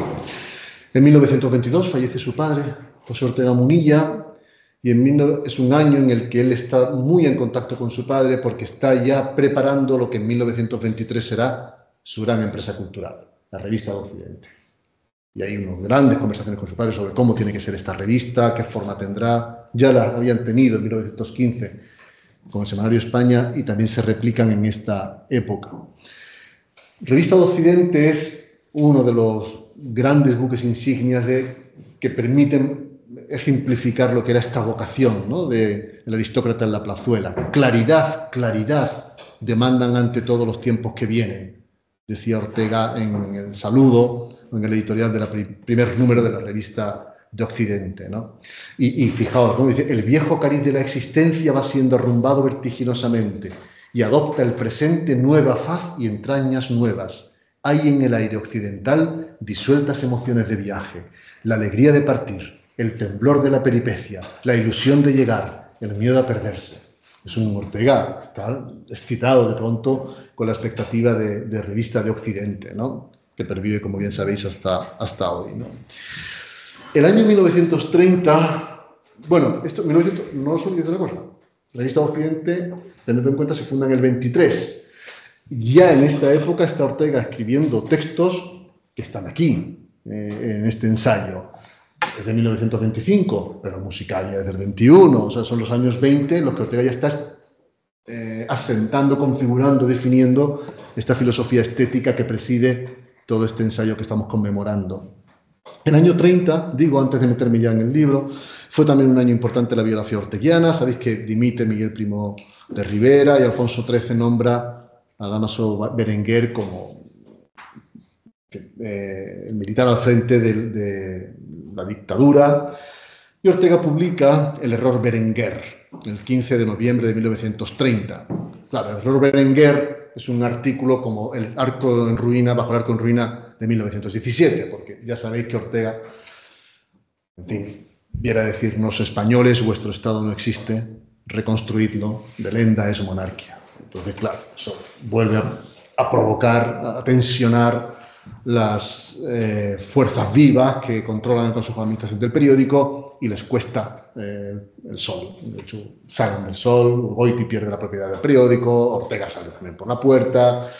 En 1922 fallece su padre, José Ortega Munilla, y es un año en el que él está muy en contacto con su padre porque está ya preparando lo que en 1923 será su gran empresa cultural, la Revista de Occidente. Y hay unas grandes conversaciones con su padre sobre cómo tiene que ser esta revista, qué forma tendrá. Ya la habían tenido en 1915 con el Semanario España y también se replican en esta época. Revista de Occidente es uno de los grandes buques insignias que permiten ejemplificar lo que era esta vocación, ¿no?, del aristócrata en la plazuela. Claridad, claridad, demandan ante todos los tiempos que vienen, decía Ortega en el saludo, en el editorial del primer número de la Revista de Occidente, ¿no? Y fijaos, ¿no?, dice, el viejo cariz de la existencia va siendo arrumbado vertiginosamente y adopta el presente nueva faz y entrañas nuevas. Hay en el aire occidental disueltas emociones de viaje, la alegría de partir, el temblor de la peripecia, la ilusión de llegar, el miedo a perderse. Es un Ortega, está excitado de pronto con la expectativa de Revista de Occidente, ¿no?, que pervive, como bien sabéis, hasta hoy, ¿no? El año 1930, bueno, no os olvidéis de una cosa, la Revista de Occidente, tened en cuenta, se funda en el 23. Ya en esta época está Ortega escribiendo textos que están aquí, en este ensayo. Es de 1925, pero musical ya es del 21, o sea, son los años 20 en los que Ortega ya está asentando, configurando, definiendo esta filosofía estética que preside todo este ensayo que estamos conmemorando. El año 30, digo, antes de meterme ya en el libro, fue también un año importante de la biografía orteguiana. Sabéis que dimite Miguel Primo de Rivera y Alfonso XIII nombra a Dámaso Berenguer como el militar al frente de la dictadura. Y Ortega publica El error Berenguer, el 15 de noviembre de 1930. Claro, El error Berenguer es un artículo como el arco en ruina, Bajo el arco en ruina de 1917, porque ya sabéis que Ortega, en fin, viera decirnos españoles, vuestro Estado no existe, reconstruidlo, Belenda es monarquía. Entonces, claro, eso vuelve a provocar, a tensionar las fuerzas vivas que controlan el Consejo de Administración del periódico y les cuesta el sol. De hecho, salen del sol, Goiti pierde la propiedad del periódico, Ortega sale también por la puerta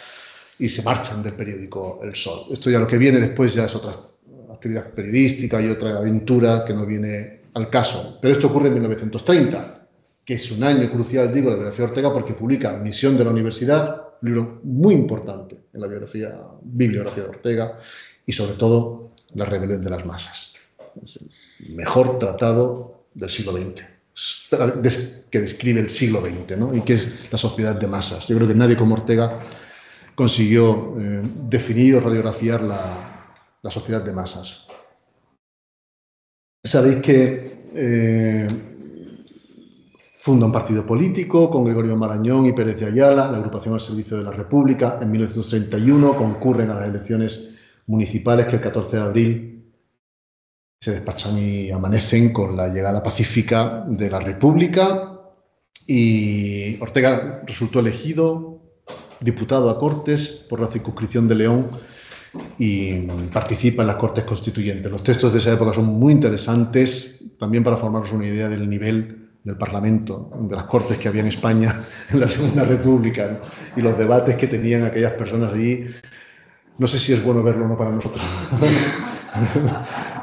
y se marchan del periódico El Sol. Esto ya lo que viene después ya es otra actividad periodística y otra aventura que no viene al caso. Pero esto ocurre en 1930, que es un año crucial, digo, de la biografía de Ortega, porque publica Misión de la Universidad, un libro muy importante en la bibliografía de Ortega, y sobre todo La rebelión de las masas. Es el mejor tratado del siglo XX, que describe el siglo XX, ¿no? Y que es la sociedad de masas. Yo creo que nadie como Ortega consiguió definir o radiografiar la sociedad de masas. Sabéis que funda un partido político con Gregorio Marañón y Pérez de Ayala, la agrupación al servicio de la República. En 1931 concurren a las elecciones municipales que el 14 de abril se despachan y amanecen con la llegada pacífica de la República, y Ortega resultó elegido diputado a Cortes por la circunscripción de León y participa en las Cortes Constituyentes. Los textos de esa época son muy interesantes, también para formarnos una idea del nivel del Parlamento, de las Cortes que había en España en la Segunda República, ¿no? Y los debates que tenían aquellas personas allí. No sé si es bueno verlo o no para nosotros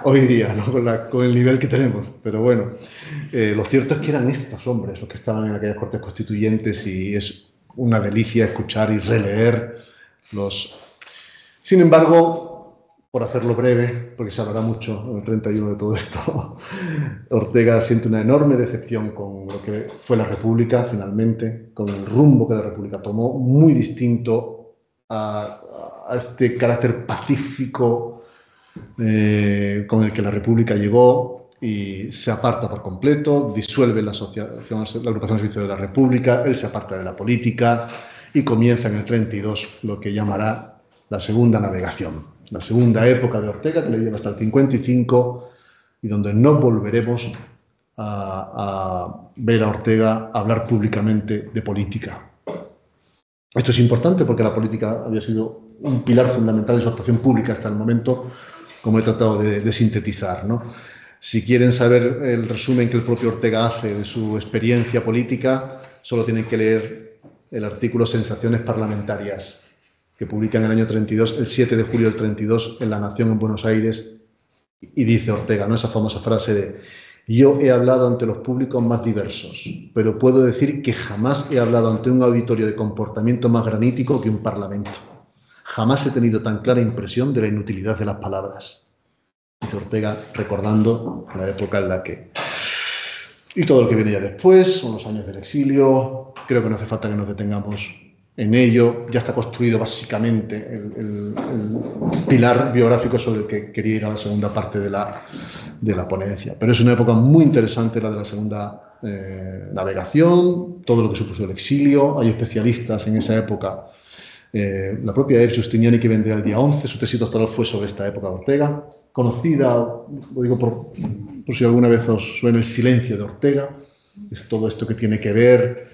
hoy día, ¿no? Con el nivel que tenemos, pero bueno, lo cierto es que eran estos hombres los que estaban en aquellas Cortes Constituyentes, y es una delicia escuchar y releer los... Sin embargo, por hacerlo breve, porque se hablará mucho en el 31 de todo esto, Ortega siente una enorme decepción con lo que fue la República, finalmente, con el rumbo que la República tomó, muy distinto a este carácter pacífico con el que la República llegó, y se aparta por completo, disuelve la agrupación al servicio de la República, él se aparta de la política y comienza en el 32 lo que llamará la segunda navegación, la segunda época de Ortega, que le lleva hasta el 55 y donde no volveremos a ver a Ortega hablar públicamente de política. Esto es importante porque la política había sido un pilar fundamental de su actuación pública hasta el momento, como he tratado de sintetizar, ¿no? Si quieren saber el resumen que el propio Ortega hace de su experiencia política, solo tienen que leer el artículo Sensaciones parlamentarias, que publica en el año 32, el 7 de julio del 32, en La Nación en Buenos Aires, y dice Ortega, ¿no?, esa famosa frase de: yo he hablado ante los públicos más diversos, pero puedo decir que jamás he hablado ante un auditorio de comportamiento más granítico que un parlamento. Jamás he tenido tan clara impresión de la inutilidad de las palabras. Dice Ortega, recordando la época en la que... Y todo lo que viene ya después, son los años del exilio. Creo que no hace falta que nos detengamos en ello. Ya está construido básicamente el pilar biográfico sobre el que quería ir a la segunda parte de la ponencia. Pero es una época muy interesante la de la segunda navegación, todo lo que supuso el exilio. Hay especialistas en esa época. La propia Eve Justiniani, que vendría el día 11, su tesis doctoral fue sobre esta época de Ortega, conocida, lo digo por si alguna vez os suena, el silencio de Ortega. Es todo esto que tiene que ver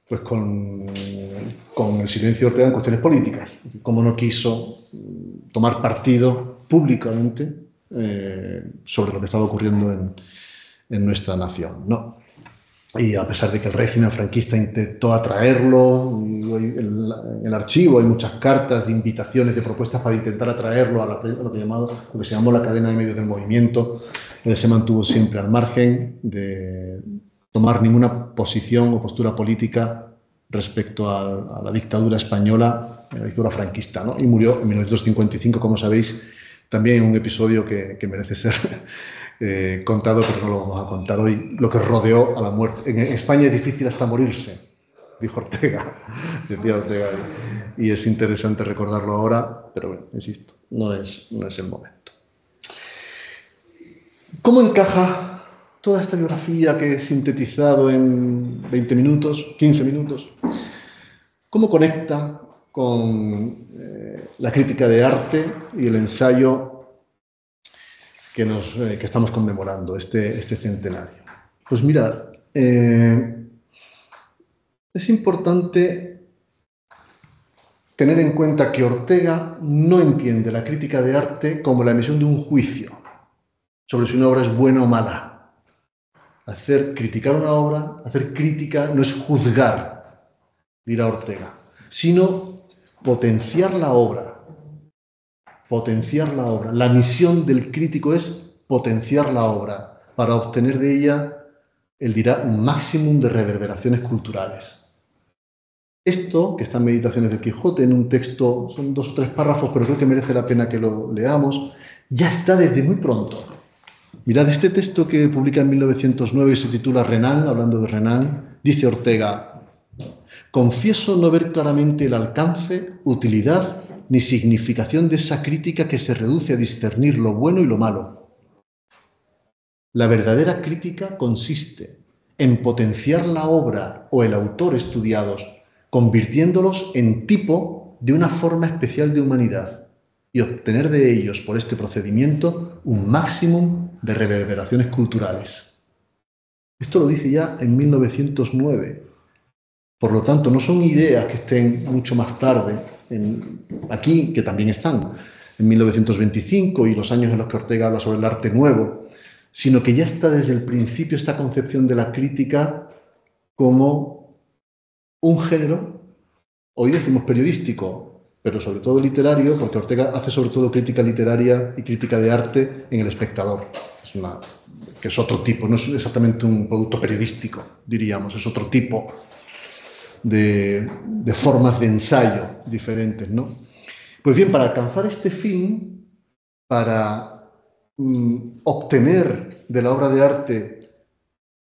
pues con el silencio de Ortega en cuestiones políticas, como no quiso tomar partido públicamente sobre lo que estaba ocurriendo en nuestra nación, ¿no? Y a pesar de que el régimen franquista intentó atraerlo, en el archivo hay muchas cartas de invitaciones, de propuestas para intentar atraerlo a lo que se llamó la cadena de medios del movimiento, él se mantuvo siempre al margen de tomar ninguna posición o postura política respecto a la dictadura española, la dictadura franquista, ¿no? Y murió en 1955, como sabéis, también en un episodio que merece ser contado, pero no lo vamos a contar hoy, lo que rodeó a la muerte. En España es difícil hasta morirse, dijo Ortega, decía Ortega, y es interesante recordarlo ahora, pero bueno, insisto, no es el momento. ¿Cómo encaja toda esta biografía que he sintetizado en 20 minutos, 15 minutos? ¿Cómo conecta con la crítica de arte y el ensayo que estamos conmemorando, este centenario? Pues mira, es importante tener en cuenta que Ortega no entiende la crítica de arte como la emisión de un juicio sobre si una obra es buena o mala. Criticar una obra, hacer crítica, no es juzgar, dirá Ortega, sino potenciar la obra. Potenciar la obra. La misión del crítico es potenciar la obra para obtener de ella, él dirá, un máximo de reverberaciones culturales. Esto, que está en Meditaciones de Quijote, en un texto, son 2 o 3 párrafos, pero creo que merece la pena que lo leamos, ya está desde muy pronto. Mirad, este texto que publica en 1909 y se titula Renan, hablando de Renan, dice Ortega: confieso no ver claramente el alcance, utilidad ni significación de esa crítica que se reduce a discernir lo bueno y lo malo. La verdadera crítica consiste en potenciar la obra o el autor estudiados, convirtiéndolos en tipo de una forma especial de humanidad y obtener de ellos por este procedimiento un máximo de reverberaciones culturales. Esto lo dice ya en 1909. Por lo tanto, no son ideas que estén mucho más tarde, aquí, que también están, en 1925 y los años en los que Ortega habla sobre el arte nuevo, sino que ya está desde el principio esta concepción de la crítica como un género, hoy decimos periodístico, pero sobre todo literario, porque Ortega hace sobre todo crítica literaria y crítica de arte en El Espectador, que es otro tipo, no es exactamente un producto periodístico, diríamos, es otro tipo de formas de ensayo diferentes, ¿no? Pues bien, para alcanzar este fin, para obtener de la obra de arte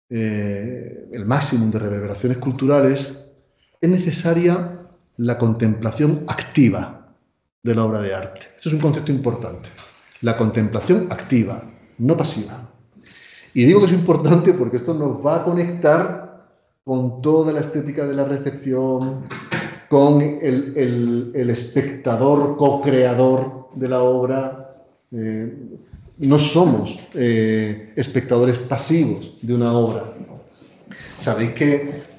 el máximo de reverberaciones culturales, es necesaria la contemplación activa de la obra de arte. Esto es un concepto importante. La contemplación activa, no pasiva. Y digo que es importante porque esto nos va a conectar con toda la estética de la recepción, con el espectador co-creador de la obra. No somos espectadores pasivos de una obra. Sabéis que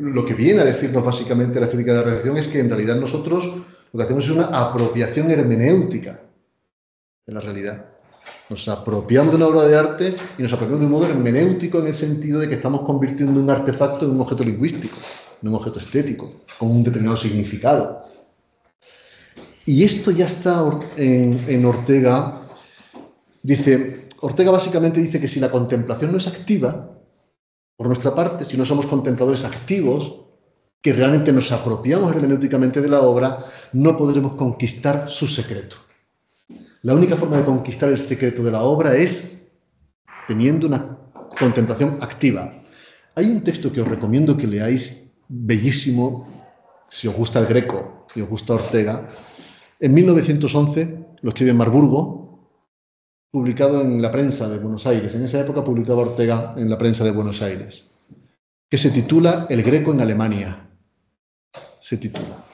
lo que viene a decirnos básicamente la estética de la recepción es que en realidad nosotros lo que hacemos es una apropiación hermenéutica de la realidad. Nos apropiamos de una obra de arte y nos apropiamos de un modo hermenéutico en el sentido de que estamos convirtiendo un artefacto en un objeto lingüístico, en un objeto estético, con un determinado significado. Y esto ya está en Ortega. Ortega básicamente dice que si la contemplación no es activa, por nuestra parte, si no somos contempladores activos, que realmente nos apropiamos hermenéuticamente de la obra, no podremos conquistar su secreto. La única forma de conquistar el secreto de la obra es teniendo una contemplación activa. Hay un texto que os recomiendo que leáis, bellísimo, si os gusta el Greco, si os gusta Ortega. En 1911 lo escribe en Marburgo, publicado en la prensa de Buenos Aires. En esa época publicaba Ortega en la prensa de Buenos Aires, que se titula El Greco en Alemania. Se titula.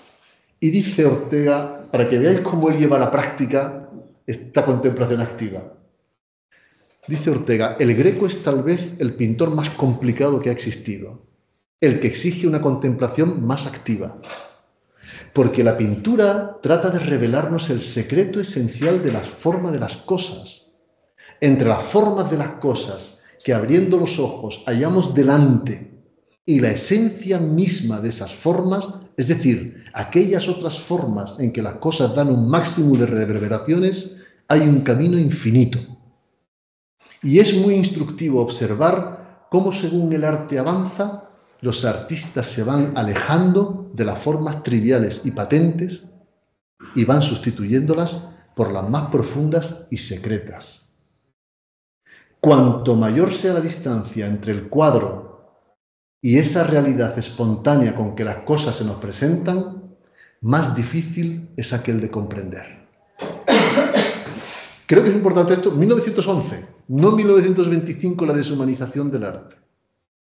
Y dice Ortega, para que veáis cómo él lleva a la práctica esta contemplación activa. Dice Ortega, el Greco es tal vez el pintor más complicado que ha existido, el que exige una contemplación más activa, porque la pintura trata de revelarnos el secreto esencial de la forma de las cosas. Entre las formas de las cosas que abriendo los ojos hallamos delante y la esencia misma de esas formas, es decir, aquellas otras formas en que las cosas dan un máximo de reverberaciones, hay un camino infinito. Y es muy instructivo observar cómo según el arte avanza, los artistas se van alejando de las formas triviales y patentes y van sustituyéndolas por las más profundas y secretas. Cuanto mayor sea la distancia entre el cuadro y esa realidad espontánea con que las cosas se nos presentan, más difícil es aquel de comprender. Creo que es importante esto, 1911, no 1925, la deshumanización del arte.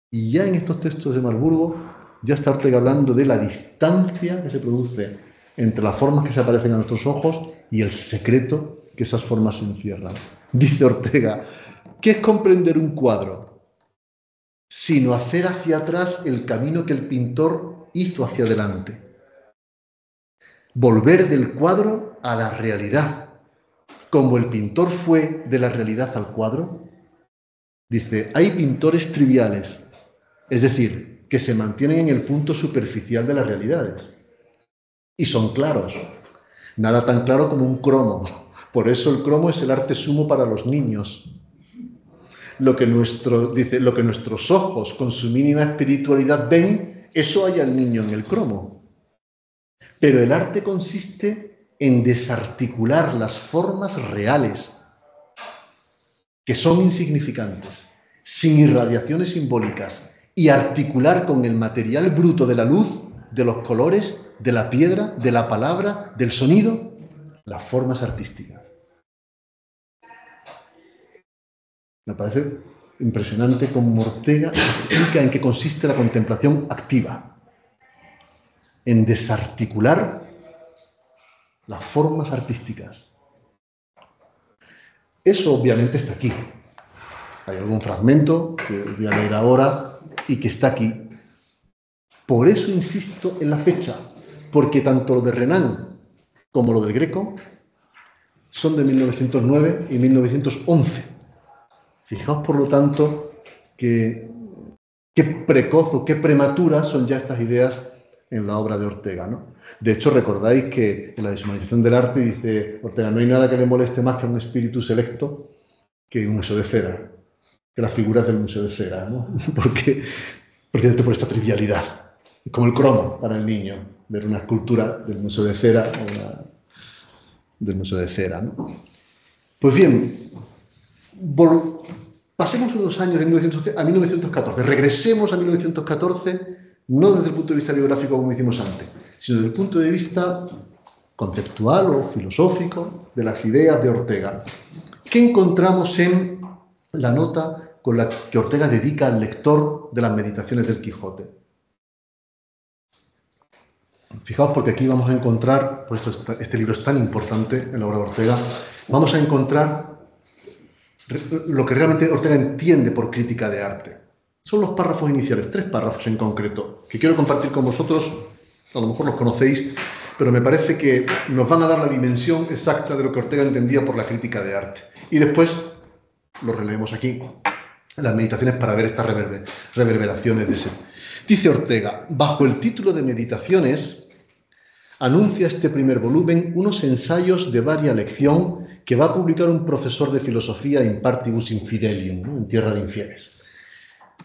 Y ya en estos textos de Marburgo, ya está Ortega hablando de la distancia que se produce entre las formas que se aparecen a nuestros ojos y el secreto que esas formas encierran. Dice Ortega, ¿qué es comprender un cuadro? Sino hacer hacia atrás el camino que el pintor hizo hacia adelante. volver del cuadro a la realidad, como el pintor fue de la realidad al cuadro. Dice, hay pintores triviales, es decir, que se mantienen en el punto superficial de las realidades. Y son claros, nada tan claro como un cromo. Por eso el cromo es el arte sumo para los niños. Lo que nuestros ojos con su mínima espiritualidad ven, eso hay al niño en el cromo. Pero el arte consiste en desarticular las formas reales, que son insignificantes, sin irradiaciones simbólicas, y articular con el material bruto de la luz, de los colores, de la piedra, de la palabra, del sonido, las formas artísticas. Me parece impresionante cómo Ortega explica en qué consiste la contemplación activa, en desarticular las formas artísticas. Eso obviamente está aquí. Hay algún fragmento que voy a leer ahora y que está aquí. Por eso insisto en la fecha, porque tanto lo de Renan como lo del Greco son de 1909 y 1911. Fijaos, por lo tanto, qué precoz o qué prematuras son ya estas ideas en la obra de Ortega, ¿no? De hecho, recordáis que en la deshumanización del arte dice Ortega, no hay nada que le moleste más que a un espíritu selecto que un museo de cera, que las figuras del museo de cera, ¿no? Porque precisamente por esta trivialidad. Como el cromo para el niño, ver una escultura del museo de cera, del museo de cera, ¿no? Pues bien, pasemos unos años de 1911 a 1914, regresemos a 1914, no desde el punto de vista biográfico como hicimos antes, sino desde el punto de vista conceptual o filosófico de las ideas de Ortega. ¿Qué encontramos en la nota con la que Ortega dedica al lector de las Meditaciones del Quijote? Fijaos, porque aquí vamos a encontrar, por esto este libro es tan importante en la obra de Ortega, vamos a encontrar lo que realmente Ortega entiende por crítica de arte. Son los párrafos iniciales, 3 párrafos en concreto, que quiero compartir con vosotros, a lo mejor los conocéis, pero me parece que nos van a dar la dimensión exacta de lo que Ortega entendía por la crítica de arte. Y después lo releemos aquí, las meditaciones, para ver estas reverberaciones de ese. Dice Ortega, bajo el título de Meditaciones, anuncia este primer volumen unos ensayos de varia lección que va a publicar un profesor de filosofía in partibus infidelium, ¿no? En tierra de infieles.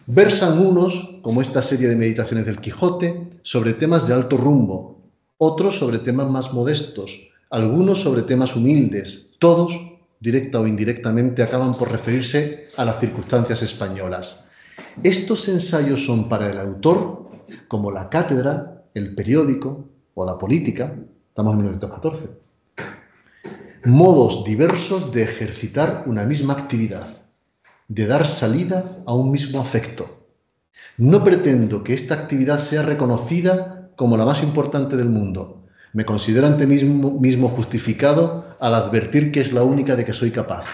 Versan unos, como esta serie de meditaciones del Quijote, sobre temas de alto rumbo, otros sobre temas más modestos, algunos sobre temas humildes, todos, directa o indirectamente, acaban por referirse a las circunstancias españolas. Estos ensayos son para el autor como la cátedra, el periódico o la política, estamos en 1914, modos diversos de ejercitar una misma actividad, de dar salida a un mismo afecto. No pretendo que esta actividad sea reconocida como la más importante del mundo. Me considero ante mí mismo justificado al advertir que es la única de que soy capaz.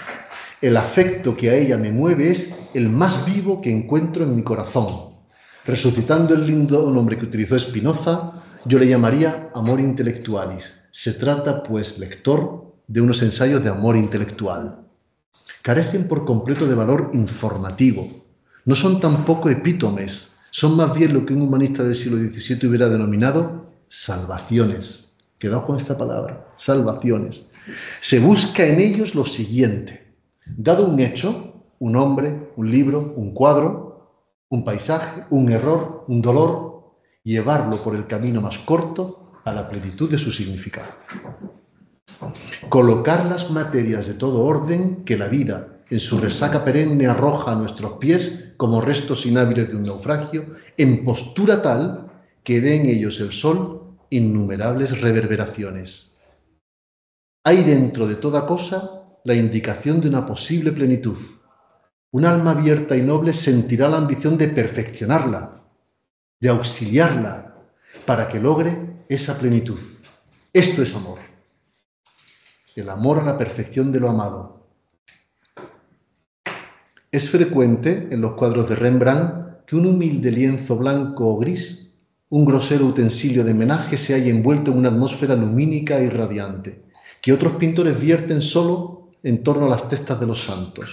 El afecto que a ella me mueve es el más vivo que encuentro en mi corazón. Resucitando el lindo nombre que utilizó Spinoza, yo le llamaría amor intelectualis. Se trata, pues, lector, de unos ensayos de amor intelectual. Carecen por completo de valor informativo. No son tampoco epítomes, son más bien lo que un humanista del siglo XVII hubiera denominado salvaciones. Quedaos con esta palabra, salvaciones. Se busca en ellos lo siguiente. Dado un hecho, un hombre, un libro, un cuadro, un paisaje, un error, un dolor, llevarlo por el camino más corto a la plenitud de su significado. Colocar las materias de todo orden que la vida, en su resaca perenne, arroja a nuestros pies como restos inhábiles de un naufragio, en postura tal que dé en ellos el sol innumerables reverberaciones. Hay dentro de toda cosa la indicación de una posible plenitud. Un alma abierta y noble sentirá la ambición de perfeccionarla, de auxiliarla, para que logre esa plenitud. Esto es amor. El amor a la perfección de lo amado. Es frecuente en los cuadros de Rembrandt que un humilde lienzo blanco o gris, un grosero utensilio de homenaje se halla envuelto en una atmósfera lumínica y radiante, que otros pintores vierten solo en torno a las testas de los santos.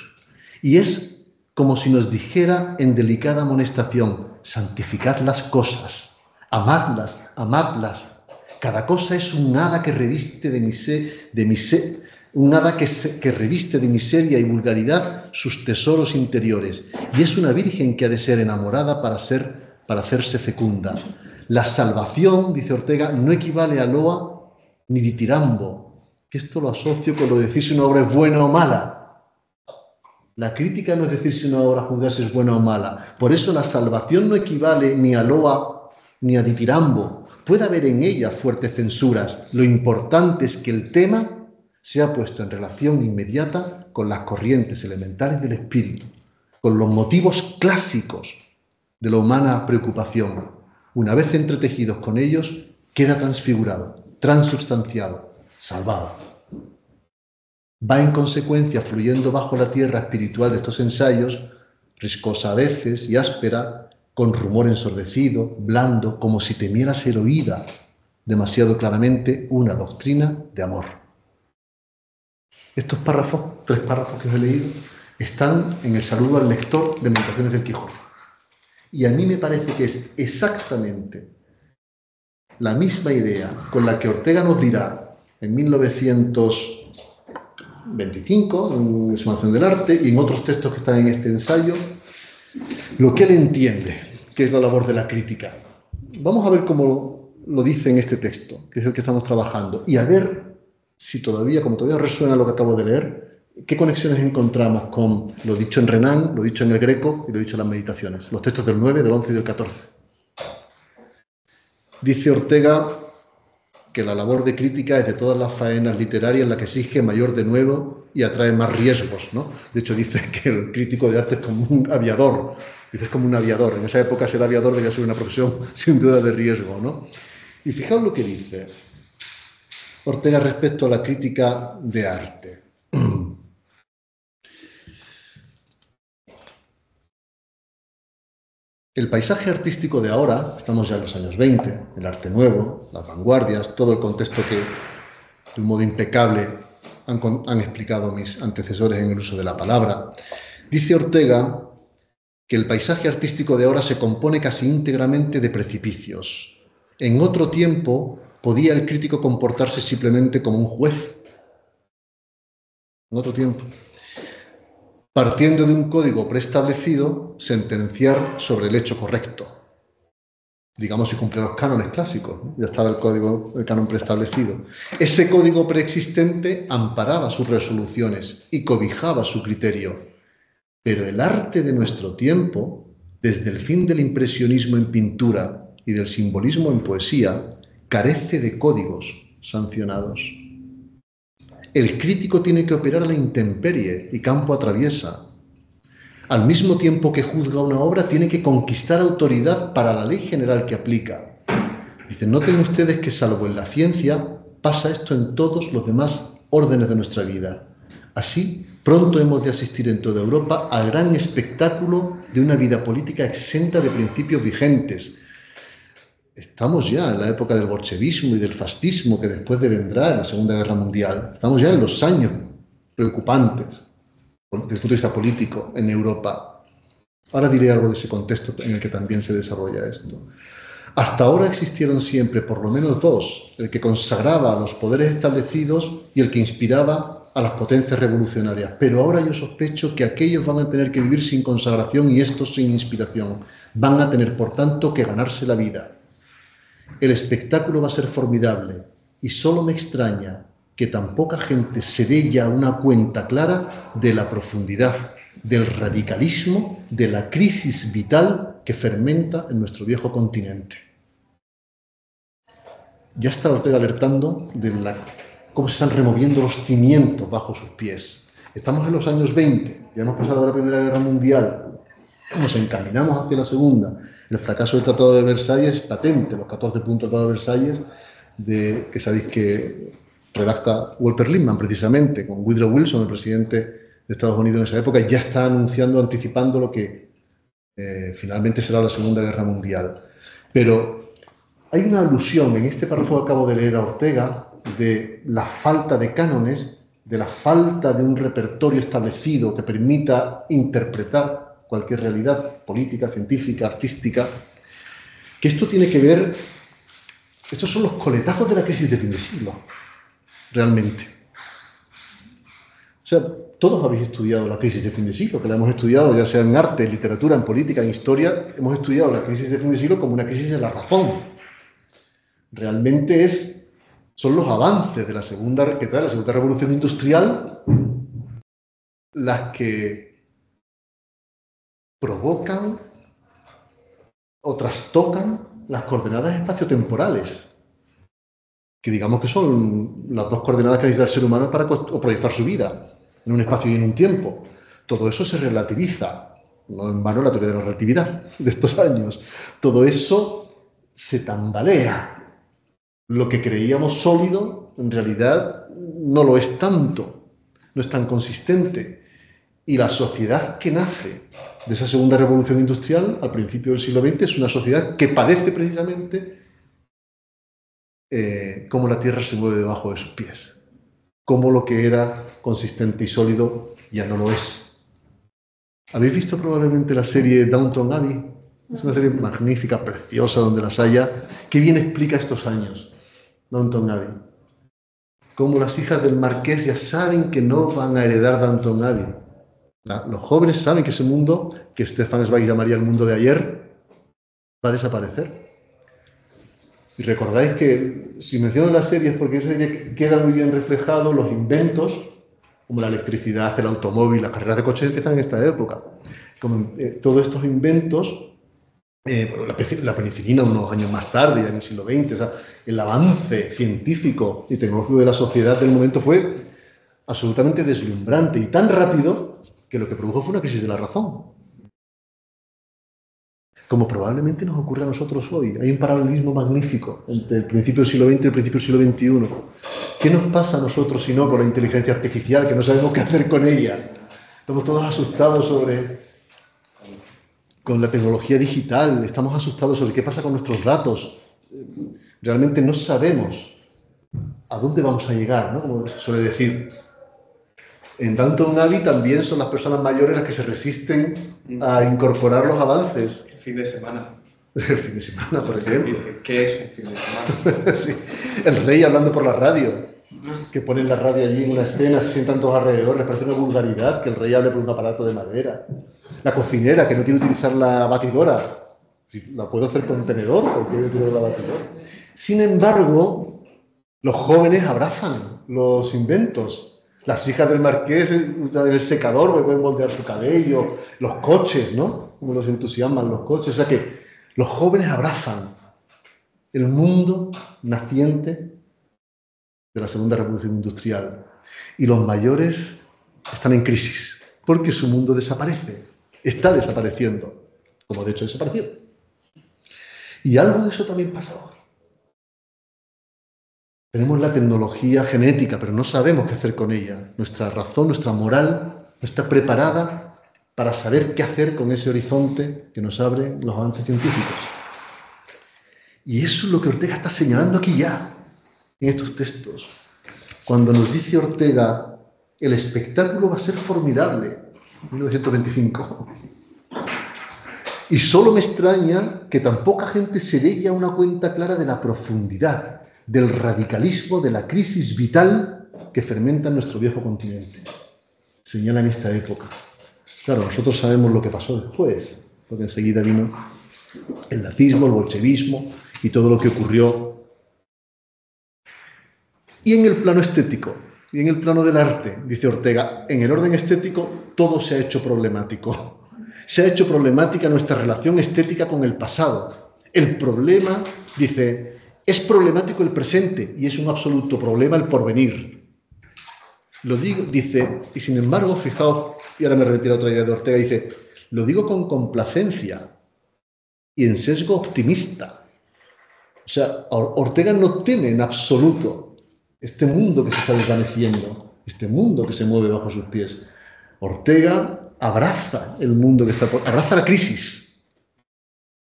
Y es como si nos dijera en delicada amonestación: santificad las cosas, amadlas, amadlas. Cada cosa es un hada que reviste un hada que reviste de miseria y vulgaridad sus tesoros interiores, y es una virgen que ha de ser enamorada para hacerse fecunda. La salvación, dice Ortega, no equivale a loa ni ditirambo, que esto lo asocio con lo de decir si una obra es buena o mala. La crítica no es decir si una obra juzgarse es buena o mala. Por eso la salvación no equivale ni a loa ni a ditirambo. Puede haber en ella fuertes censuras. Lo importante es que el tema sea puesto en relación inmediata con las corrientes elementales del espíritu, con los motivos clásicos de la humana preocupación. Una vez entretejidos con ellos, queda transfigurado, transubstanciado, salvado. Va en consecuencia fluyendo bajo la tierra espiritual de estos ensayos, riscosa a veces y áspera, con rumor ensordecido, blando, como si temiera ser oída demasiado claramente una doctrina de amor. Estos párrafos, 3 párrafos que os he leído, están en el saludo al lector de Meditaciones del Quijote. Y a mí me parece que es exactamente la misma idea con la que Ortega nos dirá en 1925, en Exhumación del Arte, y en otros textos que están en este ensayo, lo que él entiende, que es la labor de la crítica. Vamos a ver cómo lo dice en este texto, que es el que estamos trabajando, y a ver si todavía, como todavía resuena lo que acabo de leer, ¿qué conexiones encontramos con lo dicho en Renan, lo dicho en el Greco y lo dicho en las Meditaciones? Los textos del 9, del 11 y del 14. Dice Ortega que la labor de crítica es de todas las faenas literarias la que exige mayor denuedo y atrae más riesgos, ¿no? De hecho, dice que el crítico de arte es como un aviador. Dice, es como un aviador. En esa época ser aviador debía ser una profesión sin duda de riesgo, ¿no? Y fijaos lo que dice Ortega respecto a la crítica de arte. El paisaje artístico de ahora, estamos ya en los años 20, el arte nuevo, las vanguardias, todo el contexto que de un modo impecable han explicado mis antecesores en el uso de la palabra. Dice Ortega que el paisaje artístico de ahora se compone casi íntegramente de precipicios. En otro tiempo podía el crítico comportarse simplemente como un juez. En otro tiempo, partiendo de un código preestablecido, sentenciar sobre el hecho correcto. Digamos, si cumple los cánones clásicos, ¿no? Ya estaba el canon preestablecido. Ese código preexistente amparaba sus resoluciones y cobijaba su criterio. Pero el arte de nuestro tiempo, desde el fin del impresionismo en pintura y del simbolismo en poesía, carece de códigos sancionados. El crítico tiene que operar a la intemperie y campo a traviesa. Al mismo tiempo que juzga una obra, tiene que conquistar autoridad para la ley general que aplica. Dicen, noten ustedes que salvo en la ciencia, pasa esto en todos los demás órdenes de nuestra vida. Así, pronto hemos de asistir en toda Europa al gran espectáculo de una vida política exenta de principios vigentes. Estamos ya en la época del bolchevismo y del fascismo que después vendrá en la Segunda Guerra Mundial. Estamos ya en los años preocupantes desde el punto de vista político en Europa. Ahora diré algo de ese contexto en el que también se desarrolla esto. Hasta ahora existieron siempre por lo menos dos, el que consagraba a los poderes establecidos y el que inspiraba a las potencias revolucionarias. Pero ahora yo sospecho que aquellos van a tener que vivir sin consagración y estos sin inspiración. Van a tener, por tanto, que ganarse la vida. El espectáculo va a ser formidable y solo me extraña que tan poca gente se dé ya una cuenta clara de la profundidad, del radicalismo, de la crisis vital que fermenta en nuestro viejo continente. Ya está Ortega alertando de cómo se están removiendo los cimientos bajo sus pies. Estamos en los años 20, ya hemos pasado la Primera Guerra Mundial, nos encaminamos hacia la Segunda. El fracaso del Tratado de Versalles es patente, los 14 puntos del Tratado de Versalles, que sabéis que redacta Walter Lippmann precisamente, con Woodrow Wilson, el presidente de Estados Unidos en esa época, ya está anunciando, anticipando lo que finalmente será la Segunda Guerra Mundial. Pero hay una alusión en este párrafo que acabo de leer a Ortega de la falta de cánones, de la falta de un repertorio establecido que permita interpretar cualquier realidad política, científica, artística, que esto tiene que ver, estos son los coletazos de la crisis de fin de siglo, realmente. O sea, todos habéis estudiado la crisis de fin de siglo, que la hemos estudiado ya sea en arte, en literatura, en política, en historia, hemos estudiado la crisis de fin de siglo como una crisis de la razón. Realmente son los avances de la segunda revolución industrial las que provocan o trastocan las coordenadas espaciotemporales, que digamos que son las dos coordenadas que necesita el ser humano para proyectar su vida, en un espacio y en un tiempo. Todo eso se relativiza, no en vano la teoría de la relatividad de estos años. Todo eso se tambalea. Lo que creíamos sólido, en realidad, no lo es tanto, no es tan consistente. Y la sociedad que nace de esa segunda revolución industrial, al principio del siglo XX, es una sociedad que padece precisamente cómo la tierra se mueve debajo de sus pies, cómo lo que era consistente y sólido ya no lo es. ¿Habéis visto probablemente la serie Downton Abbey? Es una serie magnífica, preciosa, donde las haya, que bien explica estos años, Downton Abbey. Cómo las hijas del marqués ya saben que no van a heredar Downton Abbey. Los jóvenes saben que ese mundo, que Stefan Zweig llamaría el mundo de ayer, va a desaparecer. Y recordáis que, si menciono la serie, es porque esa serie queda muy bien reflejado los inventos, como la electricidad, el automóvil, las carreras de coches empiezan en esta época. Como, todos estos inventos, la penicilina unos años más tarde, ya en el siglo XX, o sea, el avance científico y tecnológico de la sociedad del momento fue absolutamente deslumbrante y tan rápido que lo que produjo fue una crisis de la razón. Como probablemente nos ocurre a nosotros hoy. Hay un paralelismo magnífico entre el principio del siglo XX y el principio del siglo XXI. ¿Qué nos pasa a nosotros si no con la inteligencia artificial, que no sabemos qué hacer con ella? Estamos todos asustados con la tecnología digital, estamos asustados sobre qué pasa con nuestros datos. Realmente no sabemos a dónde vamos a llegar, ¿no? Como se suele decir. En Downton Abbey también son las personas mayores las que se resisten a incorporar los avances. El fin de semana. El fin de semana, por ejemplo. ¿Qué es un fin de semana? Sí. El rey hablando por la radio, que ponen la radio allí en una escena, se sientan todos alrededor, les parece una vulgaridad que el rey hable por un aparato de madera. La cocinera, que no quiere utilizar la batidora, la puedo hacer con tenedor, porque quiero utilizar la batidora. Sin embargo, los jóvenes abrazan los inventos. Las hijas del marqués, el secador, que pueden moldear su cabello, los coches, ¿no? Como los entusiasman los coches. O sea que los jóvenes abrazan el mundo naciente de la segunda revolución industrial. Y los mayores están en crisis, porque su mundo desaparece, está desapareciendo, como de hecho desapareció. Y algo de eso también pasa hoy. Tenemos la tecnología genética, pero no sabemos qué hacer con ella. Nuestra razón, nuestra moral, no está preparada para saber qué hacer con ese horizonte que nos abren los avances científicos. Y eso es lo que Ortega está señalando aquí ya, en estos textos. Cuando nos dice Ortega, el espectáculo va a ser formidable, 1925. Y solo me extraña que tan poca gente se dé ya una cuenta clara de la profundidad, del radicalismo, de la crisis vital que fermenta en nuestro viejo continente. Señala en esta época. Claro, nosotros sabemos lo que pasó después, porque enseguida vino el nazismo, el bolchevismo y todo lo que ocurrió. Y en el plano estético, y en el plano del arte, dice Ortega, en el orden estético todo se ha hecho problemático. Se ha hecho problemática nuestra relación estética con el pasado. El problema, dice, es problemático el presente y es un absoluto problema el porvenir. Lo digo, dice, y sin embargo, fijaos, y ahora me retiro a otra idea de Ortega, dice, lo digo con complacencia y en sesgo optimista. O sea, Ortega no teme en absoluto este mundo que se está desvaneciendo, este mundo que se mueve bajo sus pies. Ortega abraza el mundo que está abraza la crisis.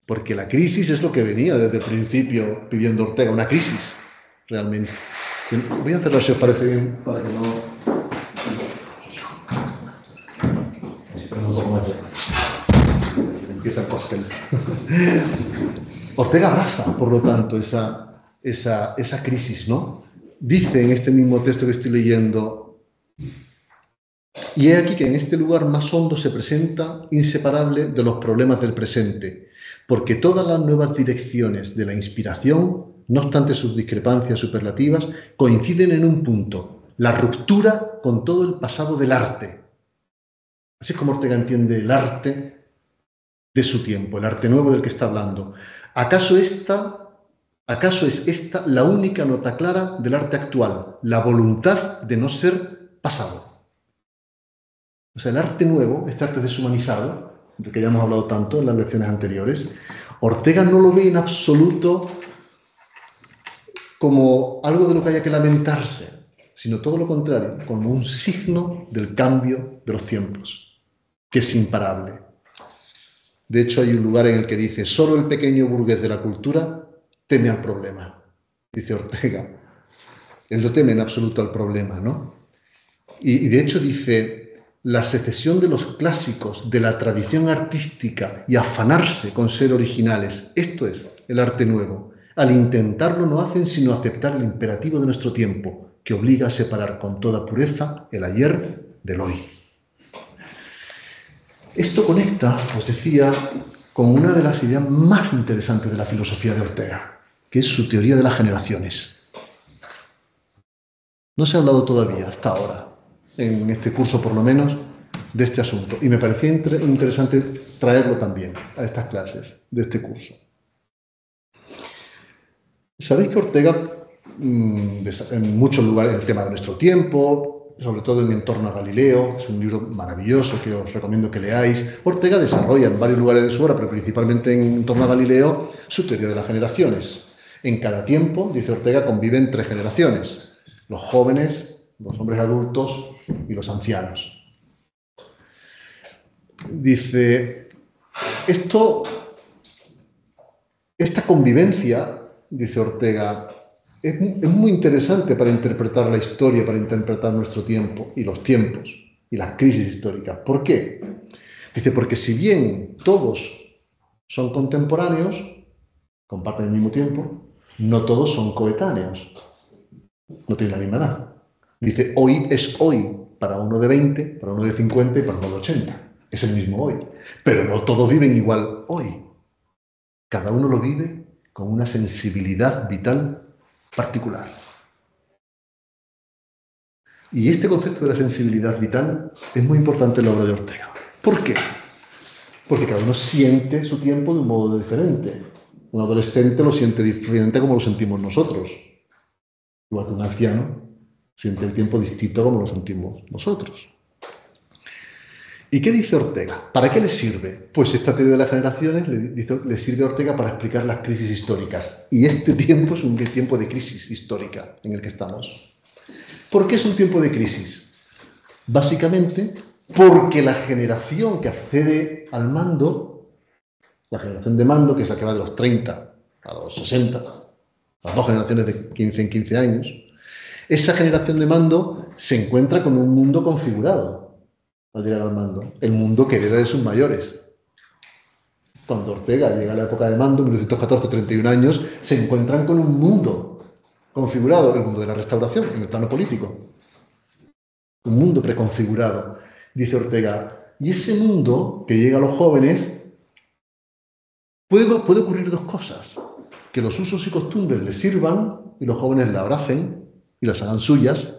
Porque la crisis es lo que venía desde el principio pidiendo Ortega, una crisis, realmente. Voy a cerrar si os parece bien, para que no... Empieza el cóctel. Ortega abraza, por lo tanto, esa crisis, ¿no? Dice en este mismo texto que estoy leyendo: y he aquí que en este lugar más hondo se presenta inseparable de los problemas del presente, porque todas las nuevas direcciones de la inspiración, no obstante sus discrepancias superlativas, coinciden en un punto: la ruptura con todo el pasado del arte. Así es como Ortega entiende el arte de su tiempo, el arte nuevo del que está hablando. ¿Acaso es esta la única nota clara del arte actual? La voluntad de no ser pasado. O sea, el arte nuevo, este arte deshumanizado, del que ya hemos hablado tanto en las lecciones anteriores, Ortega no lo ve en absoluto como algo de lo que haya que lamentarse, sino todo lo contrario, como un signo del cambio de los tiempos, que es imparable. De hecho, hay un lugar en el que dice: solo el pequeño burgués de la cultura teme al problema. Dice Ortega. Él no teme en absoluto al problema, ¿no? Y de hecho dice: la secesión de los clásicos, de la tradición artística y afanarse con ser originales, esto es el arte nuevo. Al intentarlo no hacen sino aceptar el imperativo de nuestro tiempo, que obliga a separar con toda pureza el ayer del hoy. Esto conecta, os decía, con una de las ideas más interesantes de la filosofía de Ortega, que es su teoría de las generaciones. No se ha hablado todavía, hasta ahora, en este curso por lo menos, de este asunto. Y me parecía interesante traerlo también a estas clases de este curso. Sabéis que Ortega, en muchos lugares, el tema de nuestro tiempo, sobre todo en Entorno a Galileo, es un libro maravilloso que os recomiendo que leáis. Ortega desarrolla en varios lugares de su obra, pero principalmente en Entorno a Galileo, su teoría de las generaciones. En cada tiempo, dice Ortega, conviven 3 generaciones: los jóvenes, los hombres adultos y los ancianos. Dice, esta convivencia, dice Ortega, es muy interesante para interpretar la historia, para interpretar nuestro tiempo y los tiempos y las crisis históricas. ¿Por qué? Dice, porque si bien todos son contemporáneos, comparten el mismo tiempo, no todos son coetáneos, no tienen la misma edad. Dice, hoy es hoy para uno de 20, para uno de 50 y para uno de 80. Es el mismo hoy. Pero no todos viven igual hoy. Cada uno lo vive con una sensibilidad vital particular. Y este concepto de la sensibilidad vital es muy importante en la obra de Ortega. ¿Por qué? Porque cada uno siente su tiempo de un modo diferente. Un adolescente lo siente diferente como lo sentimos nosotros. Igual que un anciano siente el tiempo distinto como lo sentimos nosotros. ¿Y qué dice Ortega? ¿Para qué le sirve? Pues esta teoría de las generaciones le sirve a Ortega para explicar las crisis históricas. Y este tiempo es un tiempo de crisis histórica en el que estamos. ¿Por qué es un tiempo de crisis? Básicamente porque la generación que accede al mando, la generación de mando, que es la que va de los 30 a los 60, las 2 generaciones de 15 en 15 años, esa generación de mando se encuentra con un mundo configurado al llegar al mando, el mundo que hereda de sus mayores. Cuando Ortega llega a la época de mando, 1914, 31 años, se encuentran con un mundo configurado, el mundo de la Restauración, en el plano político. Un mundo preconfigurado, dice Ortega. Y ese mundo que llega a los jóvenes, puede ocurrir 2 cosas: que los usos y costumbres les sirvan y los jóvenes la abracen y las hagan suyas.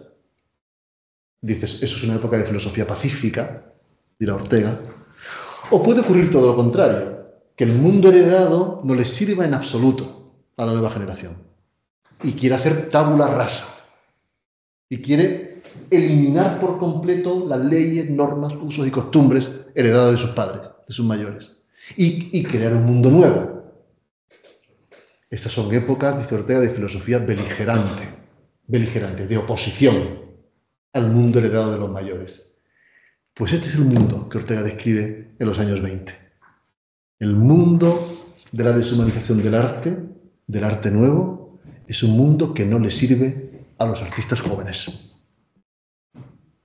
Dices, eso es una época de filosofía pacífica, dirá Ortega. O puede ocurrir todo lo contrario, que el mundo heredado no le sirva en absoluto a la nueva generación y quiere hacer tabula rasa y quiere eliminar por completo las leyes, normas, usos y costumbres heredadas de sus padres, de sus mayores, y crear un mundo nuevo. Estas son épocas, dice Ortega, de filosofía beligerante, de oposición al mundo heredado de los mayores. Pues este es el mundo que Ortega describe en los años 20. El mundo de la deshumanización del arte nuevo, es un mundo que no le sirve a los artistas jóvenes.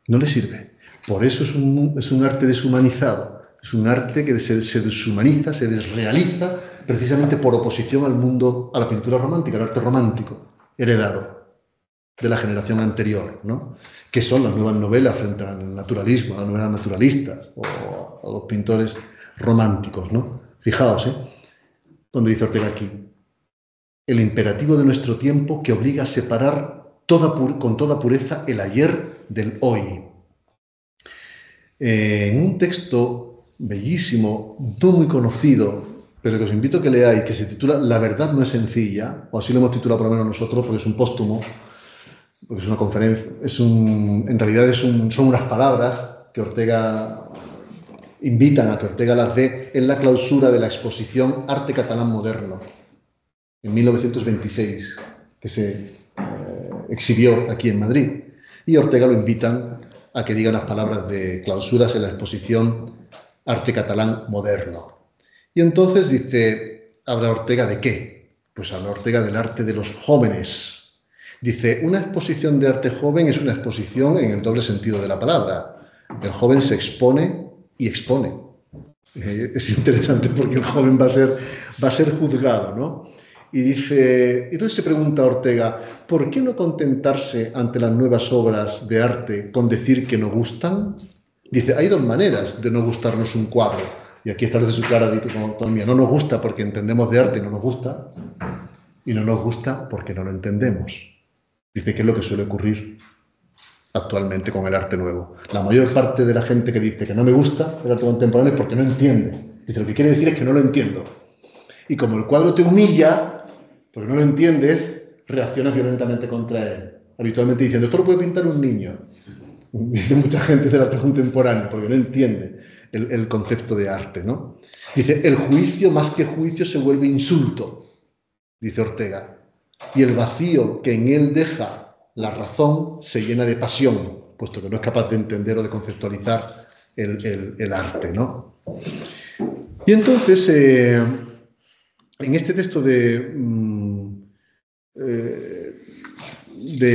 No le sirve. Por eso es un arte deshumanizado. Es un arte que se deshumaniza, se desrealiza, precisamente por oposición al mundo, a la pintura romántica, al arte romántico, heredado de la generación anterior, ¿no? Que son las nuevas novelas frente al naturalismo, a las novelas naturalistas o a los pintores románticos, ¿no? Fijaos, donde dice Ortega aquí, el imperativo de nuestro tiempo que obliga a separar con toda pureza el ayer del hoy. En un texto bellísimo, no muy conocido, pero que os invito a que leáis, que se titula La verdad no es sencilla, o así lo hemos titulado por lo menos nosotros, porque es un póstumo, porque es una conferencia, en realidad son unas palabras que Ortega invitan a que Ortega las dé en la clausura de la exposición Arte Catalán Moderno, en 1926, que se exhibió aquí en Madrid. Y Ortega lo invitan a que diga las palabras de clausuras en la exposición Arte Catalán Moderno. Y entonces dice, habla Ortega ¿de qué? Pues habla Ortega del arte de los jóvenes. Dice, una exposición de arte joven es una exposición en el doble sentido de la palabra. El joven se expone y expone. Es interesante porque el joven va a ser juzgado, ¿no? Y dice, entonces se pregunta Ortega, ¿por qué no contentarse ante las nuevas obras de arte con decir que no gustan? Dice, hay dos maneras de no gustarnos un cuadro. Y aquí establece su clara dicotomía. No nos gusta porque entendemos de arte y no nos gusta. Y no nos gusta porque no lo entendemos. Dice que es lo que suele ocurrir actualmente con el arte nuevo. La mayor parte de la gente que dice que no me gusta el arte contemporáneo es porque no entiende. Dice, lo que quiere decir es que no lo entiendo. Y como el cuadro te humilla, porque no lo entiendes, reaccionas violentamente contra él. Habitualmente diciendo, esto lo puede pintar un niño. Dice mucha gente del arte contemporáneo, porque no entiende el concepto de arte, ¿no? Dice, el juicio más que juicio se vuelve insulto, dice Ortega. Y el vacío que en él deja la razón se llena de pasión, puesto que no es capaz de entender o de conceptualizar el arte, ¿no? Y entonces, en este texto de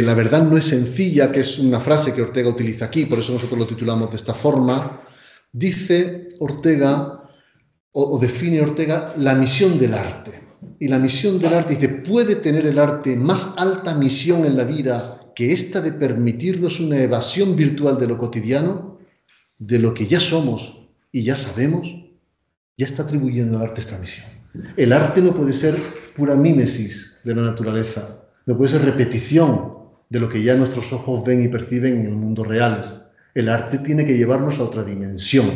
La verdad no es sencilla, que es una frase que Ortega utiliza aquí, por eso nosotros lo titulamos de esta forma, dice Ortega, o define Ortega, la misión del arte. Y la misión del arte, dice, ¿puede tener el arte más alta misión en la vida que esta de permitirnos una evasión virtual de lo cotidiano, de lo que ya somos y ya sabemos? Ya está atribuyendo al arte esta misión. El arte no puede ser pura mímesis de la naturaleza, no puede ser repetición de lo que ya nuestros ojos ven y perciben en el mundo real. El arte tiene que llevarnos a otra dimensión,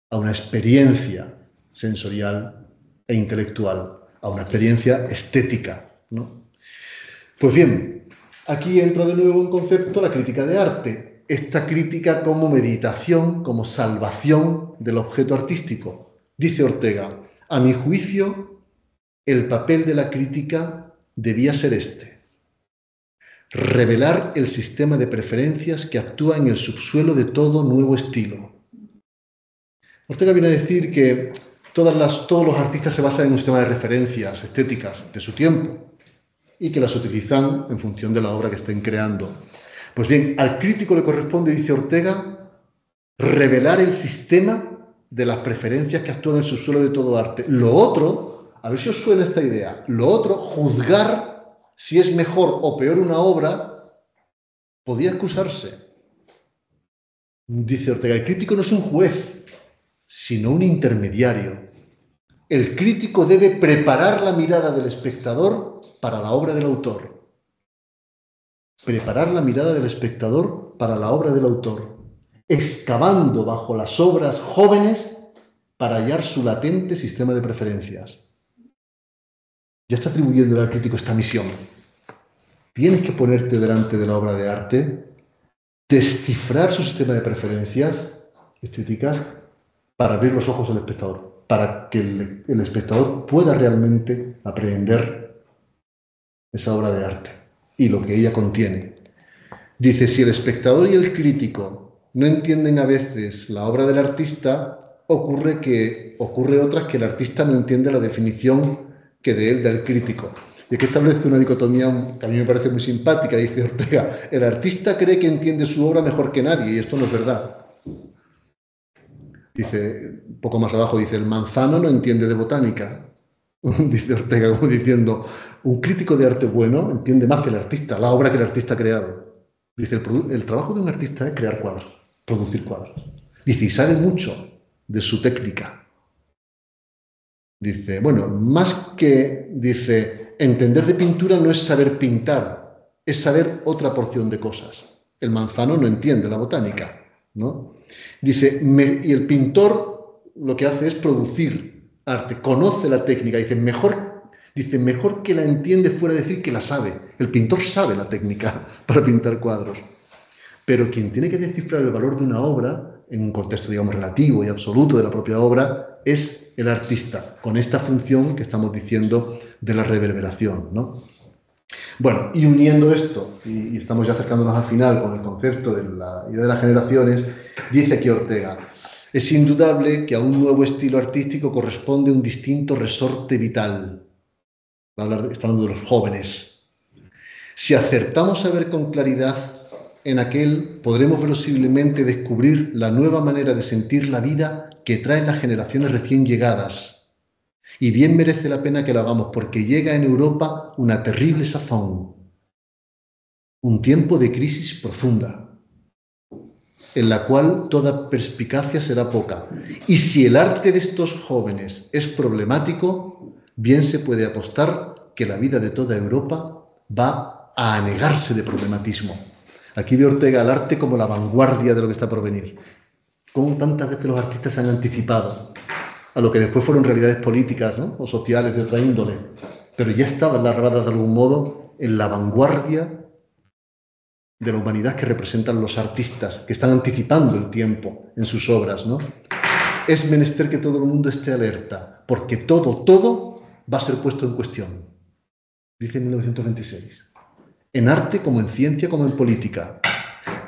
a una experiencia sensorial e intelectual, a una experiencia estética, ¿no? Pues bien, aquí entra de nuevo un concepto, la crítica de arte. Esta crítica como meditación, como salvación del objeto artístico. Dice Ortega, a mi juicio, el papel de la crítica debía ser este: revelar el sistema de preferencias que actúa en el subsuelo de todo nuevo estilo. Ortega viene a decir que todos los artistas se basan en un sistema de referencias estéticas de su tiempo y que las utilizan en función de la obra que estén creando. Pues bien, al crítico le corresponde, dice Ortega, revelar el sistema de las preferencias que actúan en el subsuelo de todo arte. Lo otro, a ver si os suena esta idea, lo otro, juzgar si es mejor o peor una obra, podía excusarse. Dice Ortega, el crítico no es un juez, sino un intermediario. El crítico debe preparar la mirada del espectador para la obra del autor. Preparar la mirada del espectador para la obra del autor, excavando bajo las obras jóvenes para hallar su latente sistema de preferencias. Ya está atribuyendo al crítico esta misión. Tienes que ponerte delante de la obra de arte, descifrar su sistema de preferencias estéticas para abrir los ojos al espectador, para que el espectador pueda realmente aprender esa obra de arte y lo que ella contiene. Dice, si el espectador y el crítico no entienden a veces la obra del artista, ocurre otras que el artista no entiende la definición que de él da el crítico. Y aquí establece una dicotomía que a mí me parece muy simpática, dice Ortega. El artista cree que entiende su obra mejor que nadie, y esto no es verdad. Dice, un poco más abajo, dice, el manzano no entiende de botánica. Dice Ortega, como diciendo, un crítico de arte bueno entiende más que el artista, la obra que el artista ha creado. Dice, el trabajo de un artista es crear cuadros, producir cuadros. Dice, y sabe mucho de su técnica. Dice, bueno, más que, dice, entender de pintura no es saber pintar, es saber otra porción de cosas. El manzano no entiende la botánica, ¿no? Dice, y el pintor lo que hace es producir arte, conoce la técnica, dice, mejor que la entiende fuera de decir que la sabe. El pintor sabe la técnica para pintar cuadros. Pero quien tiene que descifrar el valor de una obra, en un contexto, digamos, relativo y absoluto de la propia obra, es el artista, con esta función que estamos diciendo de la reverberación, ¿no? Bueno, y uniendo esto, y estamos ya acercándonos al final con el concepto de la idea de las generaciones, dice aquí Ortega, es indudable que a un nuevo estilo artístico corresponde un distinto resorte vital. Está hablando de los jóvenes. Si acertamos a ver con claridad en aquel, podremos verosímilmente descubrir la nueva manera de sentir la vida que traen las generaciones recién llegadas. Y bien merece la pena que lo hagamos, porque llega en Europa una terrible sazón, un tiempo de crisis profunda, en la cual toda perspicacia será poca. Y si el arte de estos jóvenes es problemático, bien se puede apostar que la vida de toda Europa va a anegarse de problematismo. Aquí ve Ortega el arte como la vanguardia de lo que está por venir. Cómo tantas veces los artistas se han anticipado a lo que después fueron realidades políticas, ¿no? O sociales de otra índole, pero ya estaban larvadas de algún modo en la vanguardia de la humanidad que representan los artistas, que están anticipando el tiempo en sus obras, ¿no? Es menester que todo el mundo esté alerta, porque todo va a ser puesto en cuestión, dice en 1926, en arte como en ciencia como en política.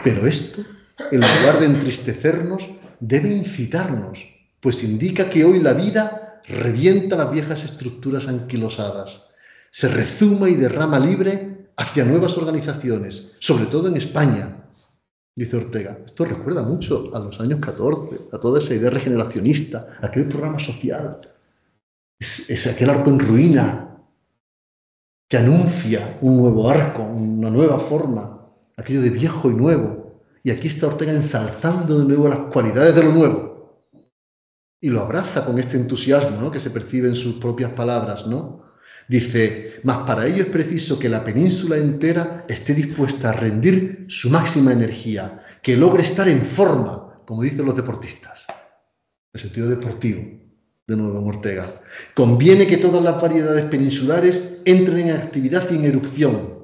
Pero esto, en lugar de entristecernos, debe incitarnos, pues indica que hoy la vida revienta las viejas estructuras anquilosadas, se rezuma y derrama libre hacia nuevas organizaciones, sobre todo en España, dice Ortega. Esto recuerda mucho a los años 14, a toda esa idea regeneracionista, aquel programa social, es aquel arco en ruina que anuncia un nuevo arco, una nueva forma, aquello de viejo y nuevo. Y aquí está Ortega ensalzando de nuevo las cualidades de lo nuevo. Y lo abraza con este entusiasmo, ¿no?, que se percibe en sus propias palabras, ¿no? Dice, mas para ello es preciso que la península entera esté dispuesta a rendir su máxima energía, que logre estar en forma, como dicen los deportistas, en el sentido deportivo, de nuevo en Ortega. Conviene que todas las variedades peninsulares entren en actividad y en erupción.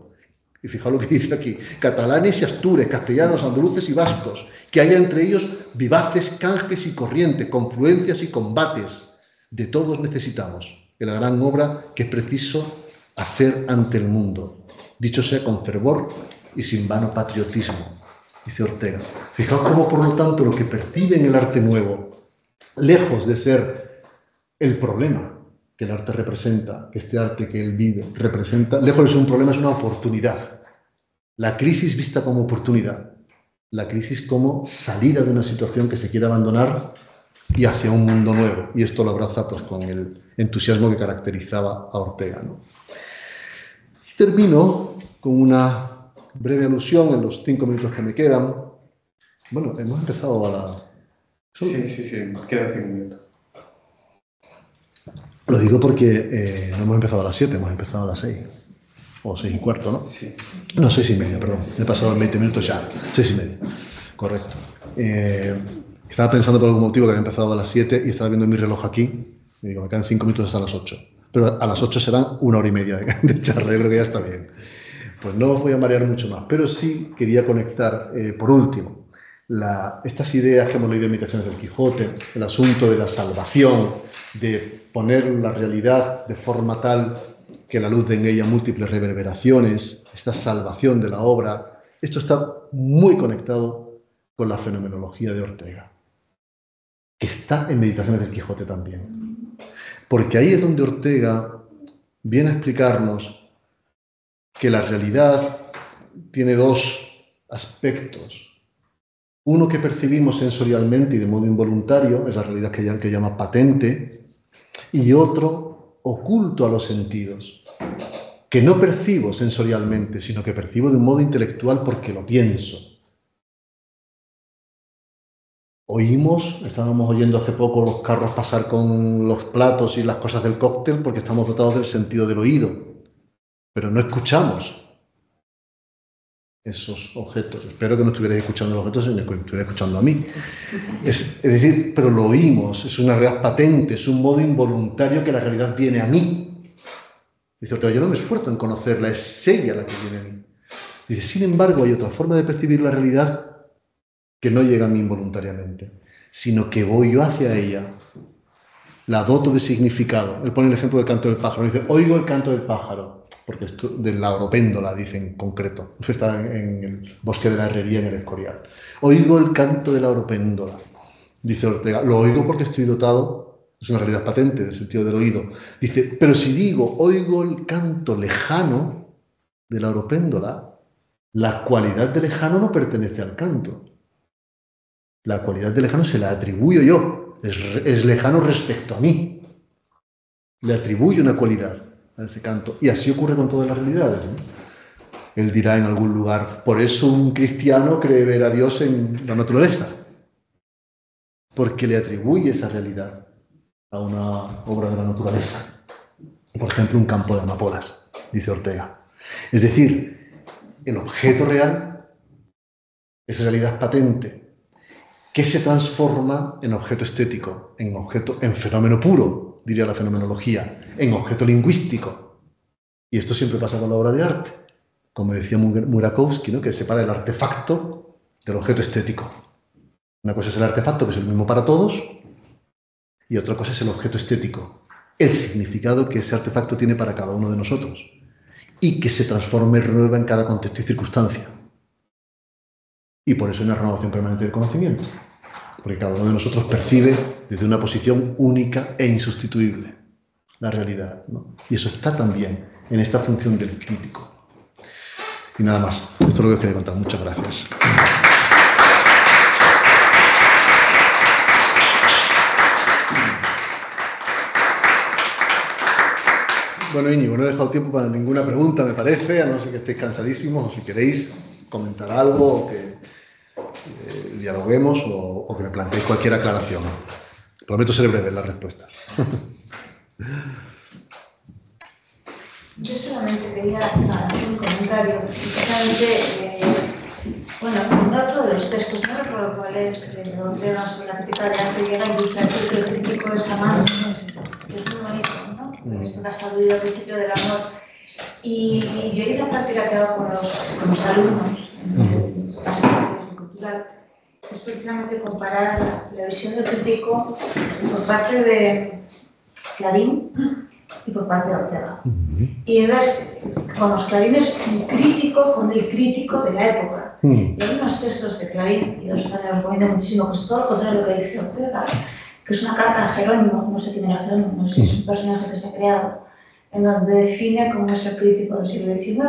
Y fijaos lo que dice aquí, catalanes y astures, castellanos, andaluces y vascos, que haya entre ellos vivaces canjes y corrientes, confluencias y combates. De todos necesitamos en la gran obra que es preciso hacer ante el mundo. Dicho sea con fervor y sin vano patriotismo, dice Ortega. Fijaos cómo, por lo tanto, lo que percibe en el arte nuevo, lejos de ser el problema que el arte representa, que este arte que él vive representa, lejos de ser un problema, es una oportunidad. La crisis vista como oportunidad, la crisis como salida de una situación que se quiere abandonar y hacia un mundo nuevo. Y esto lo abraza pues con el entusiasmo que caracterizaba a Ortega, ¿no? Y termino con una breve alusión en los 5 minutos que me quedan. Bueno, hemos empezado a la... Sí, quedan 5 minutos. Lo digo porque no hemos empezado a las 7, hemos empezado a las 6. O 6 y cuarto, ¿no? Sí. No, 6 y media, perdón. Me he pasado 20 minutos ya. 6 y media. Correcto. Estaba pensando por algún motivo que había empezado a las 7 y estaba viendo mi reloj aquí. Y digo, me quedan 5 minutos hasta las 8. Pero a las 8 serán 1 hora y media de charla. Yo creo que ya está bien. Pues no os voy a marear mucho más. Pero sí quería conectar, por último, estas ideas que hemos leído en Imitaciones del Quijote, el asunto de la salvación, de poner la realidad de forma tal que la luz dé en ella múltiples reverberaciones, esta salvación de la obra, esto está muy conectado con la fenomenología de Ortega. que está en Meditaciones del Quijote también. Porque ahí es donde Ortega viene a explicarnos que la realidad tiene dos aspectos. Uno que percibimos sensorialmente y de modo involuntario, es la realidad que llama patente, y otro oculto a los sentidos, que no percibo sensorialmente, sino que percibo de un modo intelectual porque lo pienso. Estábamos oyendo hace poco los carros pasar con los platos y las cosas del cóctel porque estamos dotados del sentido del oído, pero no escuchamos esos objetos. Espero que no estuvierais escuchando los objetos, sino que estuvierais escuchando a mí. Es decir, pero lo oímos, es una realidad patente, es un modo involuntario que la realidad viene a mí. Dice Ortega, yo no me esfuerzo en conocerla, es ella la que viene a mí. Dice, sin embargo, hay otra forma de percibir la realidad que no llega a mí involuntariamente, sino que voy yo hacia ella, la doto de significado. Él pone el ejemplo del canto del pájaro, dice, oigo el canto del pájaro, porque esto de la oropéndola, dice en concreto, está en el bosque de la Herrería, en el Escorial. Oigo el canto de la oropéndola, dice Ortega, lo oigo porque estoy dotado, es una realidad patente del sentido del oído. Dice, pero si digo, oigo el canto lejano de la oropéndola, la cualidad de lejano no pertenece al canto. La cualidad de lejano se la atribuyo yo, es lejano respecto a mí. Le atribuyo una cualidad a ese canto. Y así ocurre con todas las realidades, ¿no? Él dirá en algún lugar, por eso un cristiano cree ver a Dios en la naturaleza, porque le atribuye esa realidad a una obra de la naturaleza. Por ejemplo, un campo de amapolas, dice Ortega. Es decir, el objeto real es realidad patente, que se transforma en objeto estético, en fenómeno puro, diría la fenomenología, en objeto lingüístico. Y esto siempre pasa con la obra de arte, como decía Murakowski, ¿no? Que separa el artefacto del objeto estético. Una cosa es el artefacto, que es el mismo para todos, y otra cosa es el objeto estético, el significado que ese artefacto tiene para cada uno de nosotros, y que se transforma y renueva en cada contexto y circunstancia. Y por eso hay una renovación permanente del conocimiento, porque cada uno de nosotros percibe desde una posición única e insustituible la realidad, ¿no? Y eso está también en esta función del crítico. Y nada más, esto es lo que os quería contar. Muchas gracias. Bueno, Íñigo, no he dejado tiempo para ninguna pregunta, me parece, a no ser que estéis cansadísimos o si queréis comentar algo o que dialoguemos o que me planteéis cualquier aclaración. Prometo ser breve en las respuestas. Yo solamente quería hacer un comentario, precisamente, bueno, en otro de los textos, no recuerdo cuál es, de Ortega sobre la crítica de arte, llega incluso a decir que el crítico es amante, que es muy bonito, ¿no? Esto que has aludido al principio del amor. Y yo hay una práctica que hago con los alumnos en la educación cultural, es precisamente comparar la visión del crítico por parte de Clarín y por parte de Ortega. Y entonces, vamos, Clarín es un crítico con el crítico de la época. Y hay unos textos de Clarín, y yo os recomiendo muchísimo, que es todo lo contrario de lo que dice Ortega, que es una carta a Jerónimo, no sé quién era Jerónimo, no sé si es un personaje que se ha creado, en donde define cómo es el crítico del siglo XIX.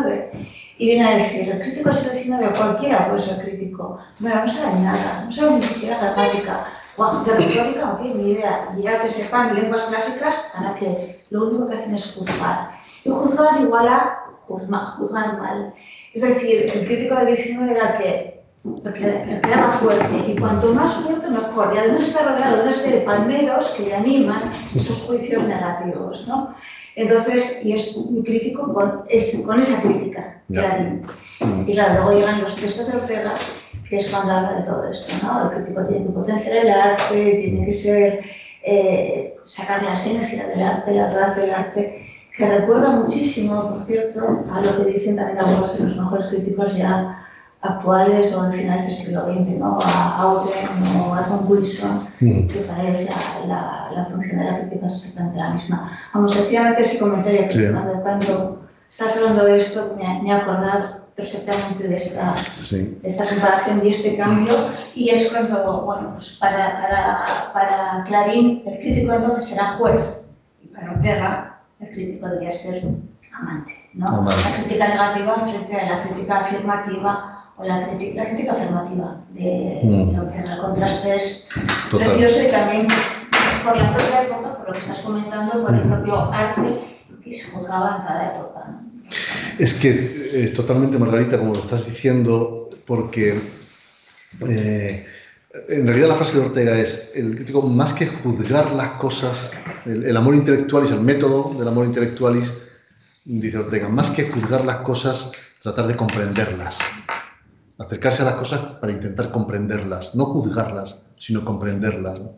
Y viene a decir, el crítico del siglo XIX, cualquiera puede ser crítico, bueno, no sabe nada, no sabe ni siquiera gramática, o de retórica no tiene ni idea, dirá que sepan lenguas clásicas para que lo único que hacen es juzgar. Y juzgar igual a juzgar mal. Es decir, el crítico del XIX era el que era fuerte, y cuanto más fuerte mejor. Y además está rodeado de una serie de palmeros que le animan esos juicios negativos, ¿no? Entonces, y es muy crítico con esa crítica. Clarín. Y claro, luego llegan los textos de Ortega, que es cuando habla de todo esto, ¿no? El crítico tiene que potenciar el arte, tiene que ser, sacar la esencia del arte, la verdad del arte, que recuerda muchísimo, por cierto, a lo que dicen también algunos de los mejores críticos ya actuales o en finales del siglo XX, ¿no? A Auden o a Tom Wilson, que para él la función de la crítica es exactamente la misma. Vamos, sencillamente ese comentario que cuando estás hablando de esto me he acordado perfectamente de esta comparación y este cambio, y es cuando, bueno, pues para Clarín el crítico entonces será juez, y para Ortega el crítico debería ser amante, ¿no? La crítica negativa frente a la crítica afirmativa, o la crítica afirmativa de Ortega. El contraste es precioso, y también pues, por la propia época, por lo que estás comentando, por el propio arte que se juzgaba en cada época, ¿no? Es que es totalmente, Margarita, como lo estás diciendo, porque en realidad la frase de Ortega es: el crítico, más que juzgar las cosas, el amor intelectualis, el método del amor intelectualis, dice Ortega, más que juzgar las cosas, tratar de comprenderlas. Acercarse a las cosas para intentar comprenderlas, no juzgarlas, sino comprenderlas, ¿no?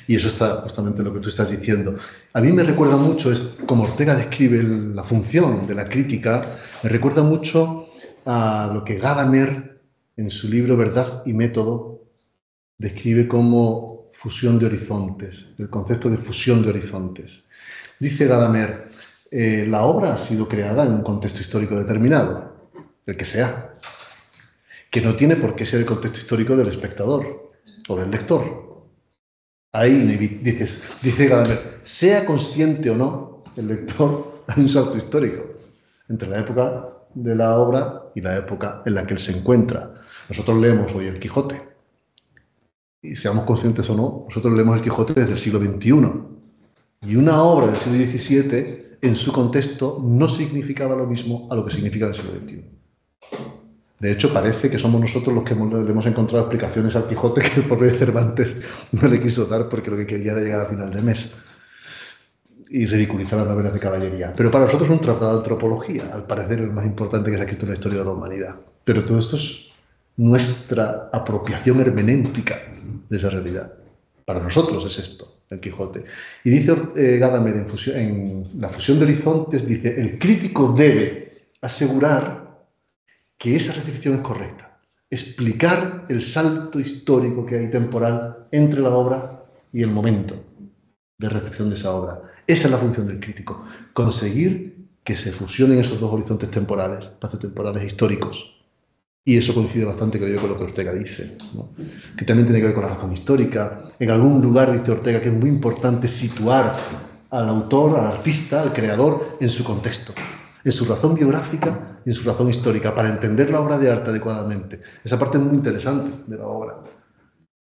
Y eso está justamente en lo que tú estás diciendo. A mí me recuerda mucho, es como Ortega describe la función de la crítica, me recuerda mucho a lo que Gadamer, en su libro Verdad y Método, describe como fusión de horizontes, el concepto de fusión de horizontes. Dice Gadamer, la obra ha sido creada en un contexto histórico determinado, el que sea, que no tiene por qué ser el contexto histórico del espectador o del lector. Ahí dice Gadamer, sea consciente o no el lector, hay un salto histórico entre la época de la obra y la época en la que él se encuentra. Nosotros leemos hoy el Quijote, y seamos conscientes o no, nosotros leemos el Quijote desde el siglo XXI, y una obra del siglo XVII en su contexto no significaba lo mismo a lo que significa el siglo XXI. De hecho, parece que somos nosotros los que le hemos encontrado explicaciones al Quijote que el pobre Cervantes no le quiso dar, porque lo que quería era llegar a final de mes y ridiculizar las novelas de caballería. Pero para nosotros es un tratado de antropología, al parecer el más importante que se ha escrito en la historia de la humanidad. Pero todo esto es nuestra apropiación hermenéutica de esa realidad. Para nosotros es esto, el Quijote. Y dice Gadamer en La fusión de horizontes, dice, el crítico debe asegurar que esa recepción es correcta, explicar el salto histórico que hay temporal entre la obra y el momento de recepción de esa obra. Esa es la función del crítico, conseguir que se fusionen esos dos horizontes temporales, espaciotemporales históricos. Y eso coincide bastante, creo yo, con lo que Ortega dice, ¿no? Que también tiene que ver con la razón histórica. En algún lugar dice Ortega que es muy importante situar al autor, al artista, al creador, en su contexto, en su razón biográfica y en su razón histórica, para entender la obra de arte adecuadamente. Esa parte es muy interesante de la obra.